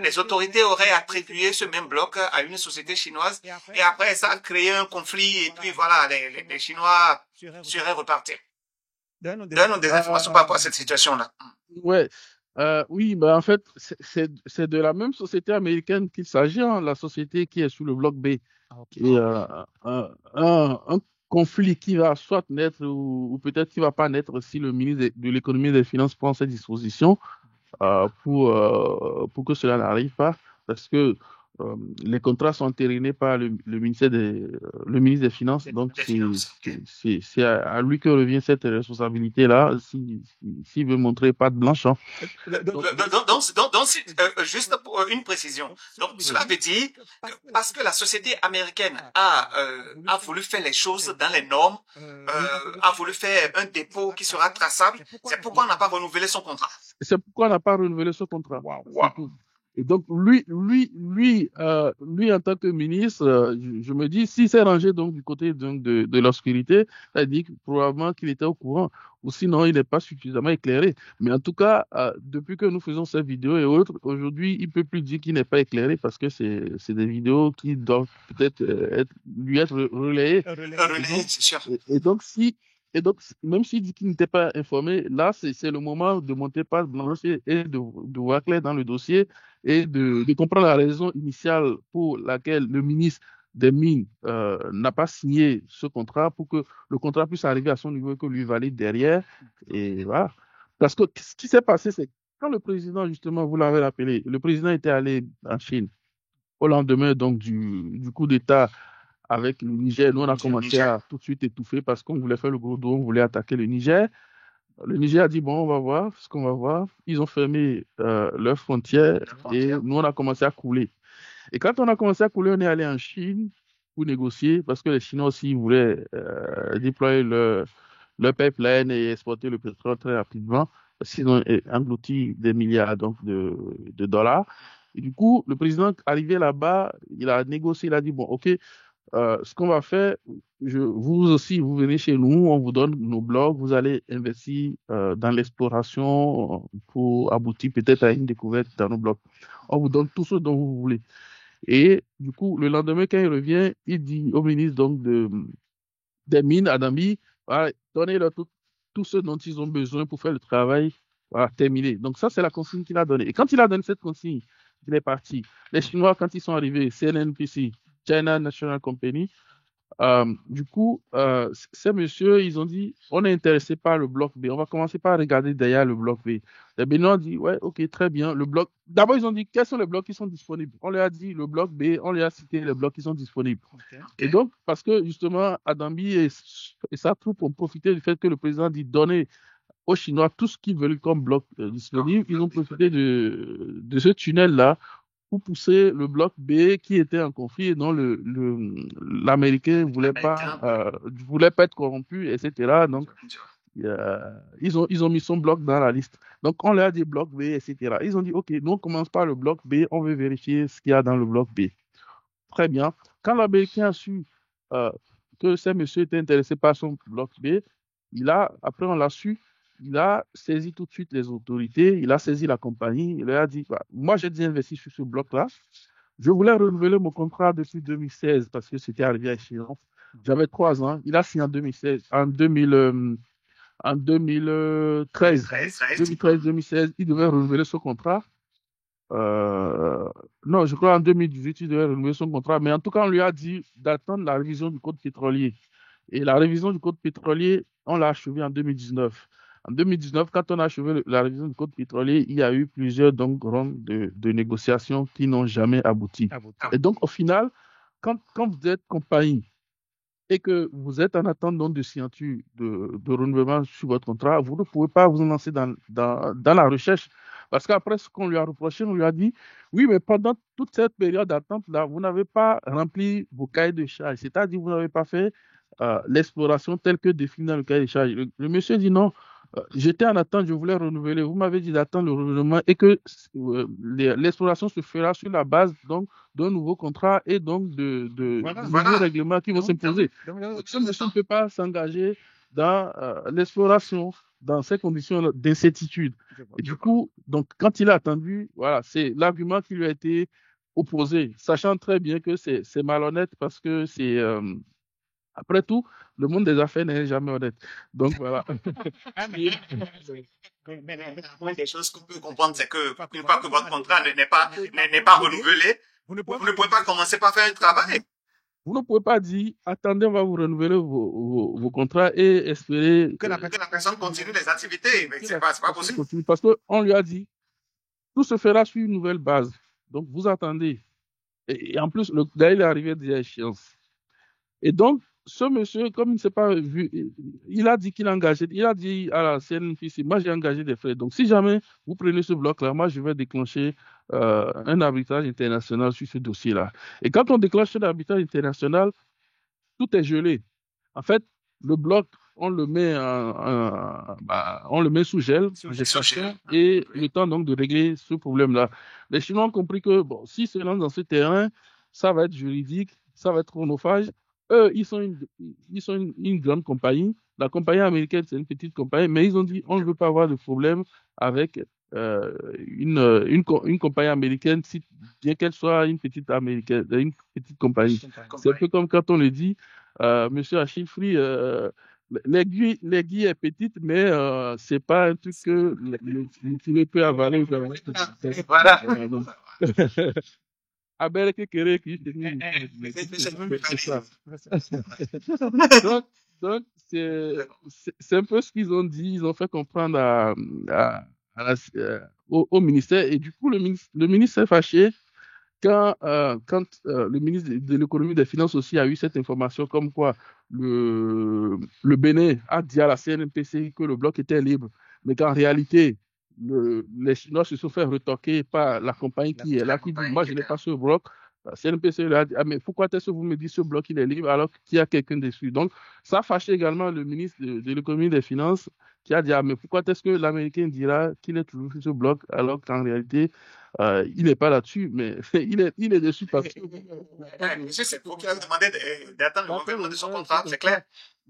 [SPEAKER 2] les autorités auraient attribué ce même bloc à une société chinoise. Et après, ça a créé un conflit. Et puis voilà, les Chinois seraient repartis. Donne-nous des informations par rapport à cette situation-là.
[SPEAKER 3] Ouais. Oui, en fait, c'est de la même société américaine qu'il s'agit, hein, la société qui est sous le bloc B. Et un conflit qui va soit naître ou peut-être qui va pas naître si le ministre de l'économie et des finances prend ses dispositions pour que cela n'arrive pas, parce que les contrats sont entérinés par le ministère le ministre des Finances, donc c'est à lui que revient cette responsabilité-là, s'il veut montrer patte blanche. Hein.
[SPEAKER 2] Donc, juste pour une précision, donc cela veut dire que parce que la société américaine a voulu faire les choses dans les normes, a voulu faire un dépôt qui sera traçable, c'est pourquoi on n'a pas renouvelé son contrat.
[SPEAKER 3] C'est pourquoi on n'a pas renouvelé ce contrat.
[SPEAKER 2] Wow.
[SPEAKER 3] Et donc, lui, en tant que ministre, je me dis, s'il s'est rangé donc du côté donc, de l'obscurité, c'est-à-dire probablement qu'il était au courant, ou sinon il n'est pas suffisamment éclairé. Mais en tout cas, depuis que nous faisons cette vidéo et autres, aujourd'hui, il ne peut plus dire qu'il n'est pas éclairé parce que c'est des vidéos qui doivent peut-être lui être relayées.
[SPEAKER 2] Relayées, c'est sûr.
[SPEAKER 3] Et donc, même s'il dit qu'il n'était pas informé, là, c'est le moment de monter patte blanche et de voir clair dans le dossier et de comprendre la raison initiale pour laquelle le ministre des Mines n'a pas signé ce contrat pour que le contrat puisse arriver à son niveau et que lui valide derrière. Et voilà. Parce que ce qui s'est passé, c'est quand le président, justement, vous l'avez rappelé, le président était allé en Chine au lendemain donc, du coup d'État avec le Niger. Nous, on a commencé à tout de suite étouffer parce qu'on voulait faire le gros dos, on voulait attaquer le Niger. Le Niger a dit, bon, on va voir ce qu'on va voir. Ils ont fermé leurs frontières et nous, on a commencé à couler. Et quand on a commencé à couler, on est allé en Chine pour négocier parce que les Chinois aussi voulaient déployer leur pipeline et exporter le pétrole très rapidement parce qu'ils ont englouti des milliards donc, de dollars. Et du coup, le président arrivé là-bas, il a négocié, il a dit, bon, OK, ce qu'on va faire, vous aussi, vous venez chez nous, on vous donne nos blocs, vous allez investir dans l'exploration pour aboutir peut-être à une découverte dans nos blocs. On vous donne tout ce dont vous voulez. Et du coup, le lendemain, quand il revient, il dit au ministre donc, des Mines, à Dambi, voilà, donnez-leur tout ce dont ils ont besoin pour faire le travail, voilà, terminé. Donc ça, c'est la consigne qu'il a donnée. Et quand il a donné cette consigne, il est parti. Les Chinois, quand ils sont arrivés, CNNPC, China National Company. Du coup, ces messieurs, ils ont dit, on est intéressé par le bloc B. On va commencer par regarder derrière le bloc B. Les Béninois ont dit, ouais, ok, très bien. Le bloc. D'abord, ils ont dit, quels sont les blocs qui sont disponibles? On leur a dit le bloc B, on leur a cité les blocs qui sont disponibles. Okay. Et donc, parce que justement, Adambi et sa troupe ont profité du fait que le président dit donner aux Chinois tout ce qu'ils veulent comme bloc disponible. Ils ont profité de ce tunnel-là pour pousser le bloc B qui était en conflit et dont l'Américain voulait pas être corrompu, etc. Donc, ils ont mis son bloc dans la liste. Donc, on leur a dit bloc B, etc. Ils ont dit, OK, nous, on commence par le bloc B, on veut vérifier ce qu'il y a dans le bloc B. Très bien. Quand l'Américain a su que ces messieurs étaient intéressés par son bloc B, après on l'a su, il a saisi tout de suite les autorités, il a saisi la compagnie, il leur a dit, moi j'ai déjà investi sur ce bloc-là, je voulais renouveler mon contrat depuis 2016 parce que c'était arrivé à échéance. J'avais 3 ans, il a signé en 2016, en 2013, 2016, il devait renouveler ce contrat. Non, je crois en 2018, il devait renouveler son contrat, mais en tout cas, on lui a dit d'attendre la révision du code pétrolier. Et la révision du code pétrolier, on l'a achevée en 2019. En 2019, quand on a achevé la révision du code pétrolier, il y a eu plusieurs rondes de négociations qui n'ont jamais abouti. Et donc, au final, quand vous êtes compagnie et que vous êtes en attente donc, de signature de renouvellement sur votre contrat, vous ne pouvez pas vous lancer dans la recherche. Parce qu'après, ce qu'on lui a reproché, on lui a dit, oui, mais pendant toute cette période d'attente-là, vous n'avez pas rempli vos cahiers de charges. C'est-à-dire, vous n'avez pas fait l'exploration telle que définie dans le cahier de charges. Le monsieur dit non, J'étais en attente, je voulais renouveler. Vous m'avez dit d'attendre le renouvellement et que l'exploration se fera sur la base donc d'un nouveau contrat et donc de nouveaux règlements qui vont s'imposer. Ce monsieur ne peut pas s'engager dans l'exploration dans ces conditions d'incertitude. Et du coup, donc, quand il a attendu, voilà, c'est l'argument qui lui a été opposé, sachant très bien que c'est malhonnête parce que c'est après tout, le monde des affaires n'est jamais honnête. Donc voilà.
[SPEAKER 2] Mais la des choses qu'on peut comprendre, c'est que une fois que votre contrat n'est pas renouvelé, vous ne pouvez pas commencer par faire un travail.
[SPEAKER 3] Vous ne pouvez pas dire, attendez, on va vous renouveler vos contrats et espérer
[SPEAKER 2] que la personne continue les activités. Mais c'est pas possible.
[SPEAKER 3] Parce qu'on lui a dit, tout se fera sur une nouvelle base. Donc, vous attendez. Et en plus, le gars, il est arrivé déjà à échéance. Et donc, ce monsieur, comme il ne s'est pas vu, il a dit qu'il a engagé, il a dit à la CNFIC, moi j'ai engagé des frais. Donc, si jamais vous prenez ce bloc-là, moi je vais déclencher un arbitrage international sur ce dossier-là. Et quand on déclenche un arbitrage international, tout est gelé. En fait, le bloc, on le met sous gel, et le temps donc de régler ce problème-là. Les Chinois ont compris que bon, s'ils se lancent dans ce terrain, ça va être juridique, ça va être chronophage. Eux, ils sont une grande compagnie. La compagnie américaine, c'est une petite compagnie, mais ils ont dit on ne veut pas avoir de problème avec une compagnie américaine, bien qu'elle soit une petite compagnie. C'est un peu comme quand on le dit, Monsieur Achille, l'aiguille est petite, mais c'est pas un truc que tu peux avaler.
[SPEAKER 2] Voilà.
[SPEAKER 3] Donc, c'est un peu ce qu'ils ont dit. Ils ont fait comprendre au ministère. Et du coup, le ministre s'est fâché quand le ministre de l'économie et des finances aussi a eu cette information comme quoi le Bénin a dit à la CNPC que le bloc était libre, mais qu'en réalité, les Chinois se sont fait retoquer par la compagnie qui est là, qui dit « moi, je n'ai pas ce bloc ». La CNPC lui a dit « ah, mais pourquoi est-ce que vous me dites ce bloc, il est libre alors qu'il y a quelqu'un dessus ?» Donc, ça a fâché également le ministre de l'économie et des finances qui a dit « ah, mais pourquoi est-ce que l'Américain dira qu'il est toujours sur ce bloc alors qu'en réalité, il n'est pas là-dessus, mais il est dessus parce que… »
[SPEAKER 2] Monsieur, c'est pour qu'il a demandé d'attendre le renouvellement de son contrat, c'est clair.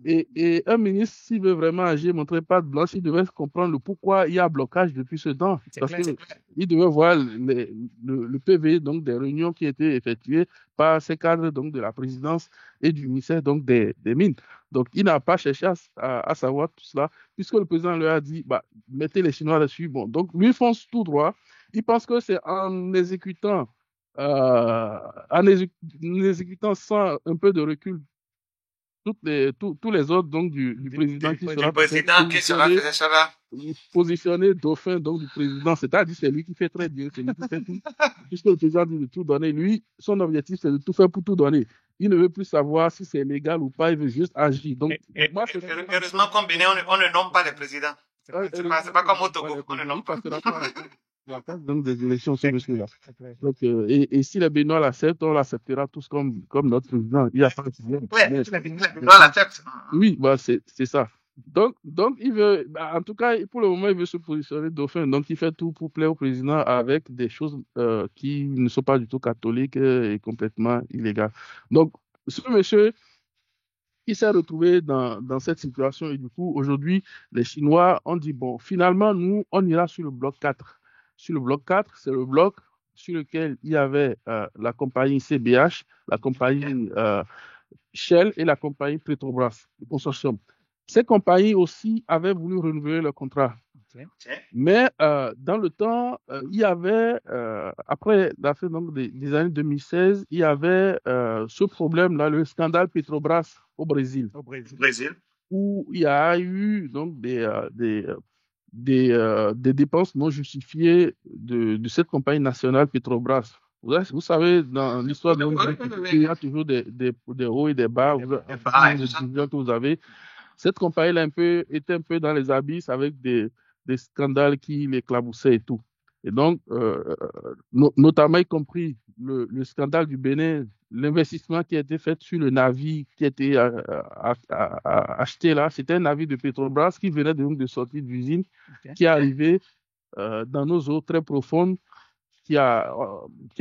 [SPEAKER 3] Et un ministre, s'il veut vraiment agir, montrer pas de blanche, il devait comprendre le pourquoi il y a blocage depuis ce temps. Parce qu'il devait voir le PV, donc des réunions qui étaient effectuées par ces cadres donc, de la présidence et du ministère donc, des Mines. Donc, il n'a pas cherché à savoir tout cela, puisque le président lui a dit, bah, mettez les Chinois dessus. Bon, donc, lui fonce tout droit. Il pense que c'est en exécutant sans un peu de recul tous les autres donc du président qui sera positionné dauphin donc du président, c'est-à-dire c'est lui qui fait très bien, c'est lui qui fait tout, puisque le président dit de tout donner. Lui, son objectif c'est de tout faire pour tout donner. Il ne veut plus savoir si c'est légal ou pas, il veut juste agir. Donc,
[SPEAKER 2] heureusement qu'en Bénin, on ne nomme pas les présidents. C'est pas comme au Togo, on ne nomme pas.
[SPEAKER 3] Donc des élections sur monsieur-là. Donc, et si les Béninois l'acceptent, on l'acceptera tous comme notre président. Il n'y a pas de problème.
[SPEAKER 2] Oui, si les Béninois l'acceptent.
[SPEAKER 3] Oui, bah, c'est ça. Donc, il veut, en tout cas, pour le moment, il veut se positionner dauphin. Donc, il fait tout pour plaire au président avec des choses qui ne sont pas du tout catholiques et complètement illégales. Donc, ce monsieur, il s'est retrouvé dans cette situation et du coup, aujourd'hui, les Chinois ont dit, bon, finalement, nous, on ira sur le bloc 4. Sur le bloc 4, c'est le bloc sur lequel il y avait la compagnie CBH, la compagnie Shell et la compagnie Petrobras, le consortium. Ces compagnies aussi avaient voulu renouveler leur contrat. Mais dans le temps, il y avait, après la fin donc, des années 2016, il y avait ce problème-là, le scandale Petrobras au Brésil. Où il y a eu donc des dépenses non justifiées de cette compagnie nationale Petrobras. Vous savez, dans l'histoire de il y a toujours des hauts et des bas. Que vous avez. Cette compagnie était un peu dans les abysses avec des scandales qui l'éclaboussaient et tout. Et donc, notamment y compris le scandale du Bénin, l'investissement qui a été fait sur le navire qui a été acheté là, c'était un navire de Petrobras qui venait de sortir d'usine, qui est arrivé dans nos eaux très profondes, qui a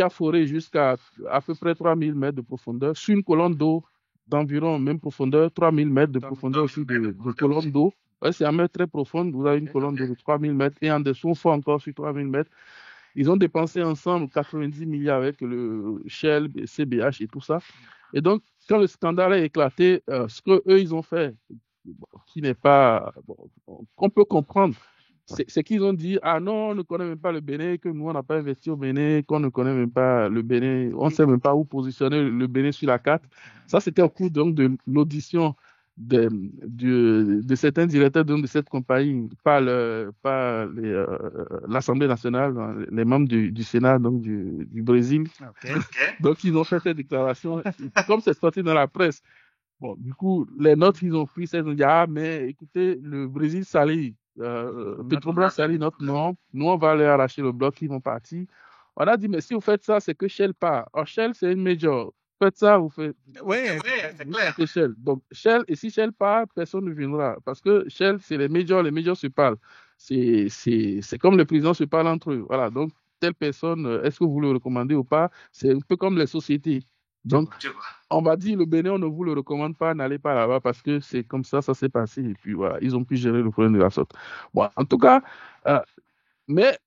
[SPEAKER 3] foré jusqu'à à peu près 3000 mètres de profondeur sur une colonne d'eau d'environ même profondeur, 3000 mètres de profondeur aussi de colonne d'eau. Ouais, c'est un mètre très profond, vous avez une colonne d'eau de 3000 mètres et en dessous, on fait encore sur 3000 mètres. Ils ont dépensé ensemble 90 milliards avec le Shell, CBH et tout ça. Et donc, quand le scandale a éclaté, ce qu'eux, ils ont fait, qui n'est pas... qu'on peut comprendre, c'est qu'ils ont dit, ah non, on ne connaît même pas le Bénin, que nous, on n'a pas investi au Bénin, qu'on ne connaît même pas le Bénin, on ne sait même pas où positionner le Bénin sur la carte. Ça, c'était au cours donc, de l'audition de certains directeurs de cette compagnie par l'Assemblée nationale, les membres du Sénat donc, du Brésil.
[SPEAKER 2] Okay.
[SPEAKER 3] Donc, ils ont fait cette déclaration. Comme c'est sorti dans la presse, bon, du coup, les notes qu'ils ont prises, ils ont dit, ah, mais écoutez, le Brésil salit. Petrobras salit notre nom. Nous, on va aller arracher le bloc, ils vont partir. On a dit, mais si vous faites ça, c'est que Shell part. Or, Shell, c'est une major. Faites ça, vous faites.
[SPEAKER 2] Oui, c'est clair.
[SPEAKER 3] Shell. Donc, Shell, et si Shell part, personne ne viendra. Parce que Shell, c'est les majors se parlent. C'est comme les présidents se parlent entre eux. Voilà. Donc, telle personne, est-ce que vous le recommandez ou pas? C'est un peu comme les sociétés. Donc, on va dire, le Bénin, on ne vous le recommande pas, n'allez pas là-bas parce que c'est comme ça s'est passé. Et puis voilà, ils ont pu gérer le problème de la sorte. Bon, en tout cas, mais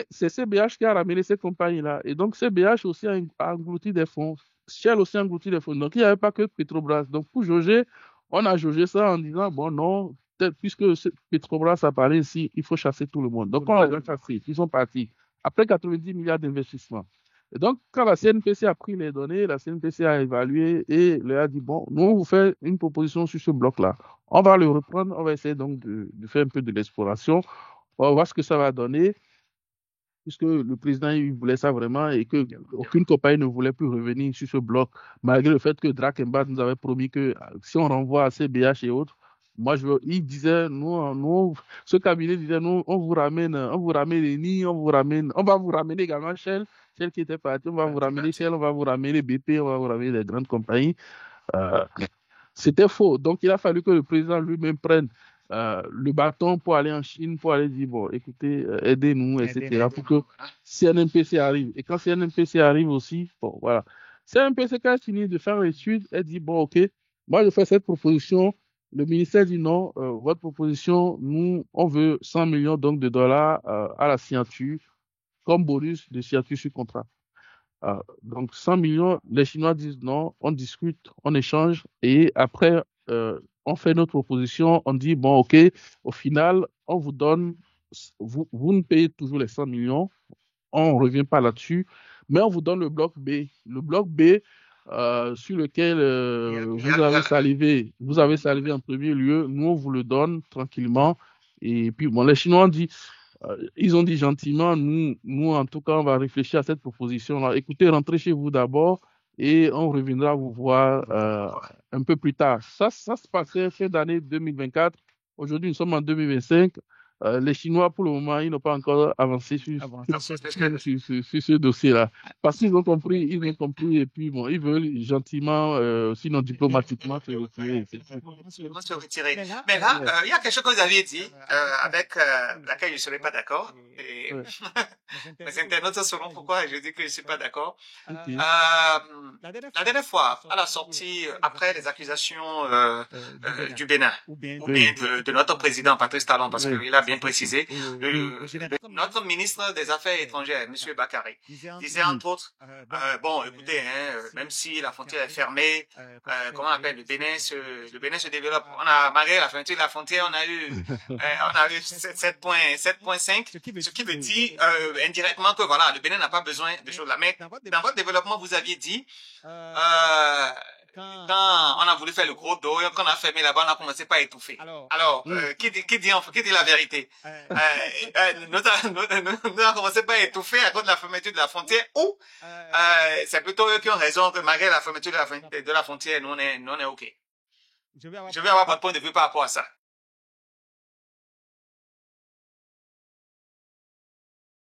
[SPEAKER 3] c'est CBH qui a ramené cette compagnie-là. Et donc, CBH aussi a englouti des fonds. Shell aussi a englouti des fonds. Donc, il n'y avait pas que Petrobras. Donc, pour jauger, on a jaugé ça en disant, bon, non, puisque Petrobras a parlé ici, il faut chasser tout le monde. Donc, on les a chassés. Ils sont partis. Après 90 milliards d'investissements. Et donc, quand la CNPC a pris les données, la CNPC a évalué et leur a dit, bon, nous, on vous fait une proposition sur ce bloc-là. On va le reprendre, on va essayer donc de faire un peu de l'exploration. On va voir ce que ça va donner, puisque le président il voulait ça vraiment et qu'aucune compagnie ne voulait plus revenir sur ce bloc, malgré le fait que Drakensberg nous avait promis que si on renvoie à CBH et autres, il disait, ce cabinet disait, nous, on vous ramène les nids, on va vous ramener également Shell qui était parti, on va vous ramener Shell, on va vous ramener BP, on va vous ramener les grandes compagnies. C'était faux. Donc, il a fallu que le président lui-même prenne le bâton pour aller en Chine, pour aller dire, bon, écoutez, aidez-nous, etc., pour que CNPC arrive. Et quand CNPC arrive aussi, bon, voilà. CNPC, quand elle finit de faire l'étude, elle dit, bon, OK, moi, je fais cette proposition. Le ministère dit non, votre proposition, nous, on veut 100 millions donc, de dollars à la signature, comme bonus de signature sur contrat. Donc 100 millions, les Chinois disent non, on discute, on échange, et après, on fait notre proposition, on dit, bon, OK, au final, on vous donne, vous nous payez toujours les 100 millions, on ne revient pas là-dessus, mais on vous donne le bloc B. Le bloc B, sur lequel vous avez salivé en premier lieu, nous on vous le donne tranquillement. Et puis bon, les Chinois ils ont dit gentiment, nous en tout cas on va réfléchir à cette proposition-là. Écoutez, rentrez chez vous d'abord et on reviendra vous voir un peu plus tard. Ça se passait fin d'année 2024. Aujourd'hui nous sommes en 2025. Les Chinois, pour le moment, ils n'ont pas encore avancé sur ce dossier-là. Parce qu'ils ont compris, et puis bon, ils veulent gentiment, sinon diplomatiquement, se
[SPEAKER 2] retirer. Mais là, il y a quelque chose que vous aviez dit, avec laquelle je ne serais pas d'accord. Et mes internautes sauront pourquoi je dis que je ne suis pas d'accord. La dernière fois, à la sortie, après les accusations du Bénin, ou bien de notre président Patrice Talon, parce qu'il a bien précisé, notre ministre des Affaires étrangères, M. Bakary, disait entre autres, bon, écoutez, même si la frontière est fermée, comment on appelle, le Bénin se développe. Malgré la fermeture de la frontière, on a eu 7.5, ce qui veut dire indirectement que voilà, le Bénin n'a pas besoin de choses là. Mais dans votre développement, vous aviez dit, quand on a voulu faire le gros dos, quand on a fermé là-bas, on a commencé par étouffer. Alors, qui dit la vérité? Nous avons commencé par étouffer à cause de la fermeture de la frontière, ou c'est plutôt eux qui ont raison que malgré la fermeture de la frontière, nous on est OK. Je vais avoir votre point de vue par rapport à ça.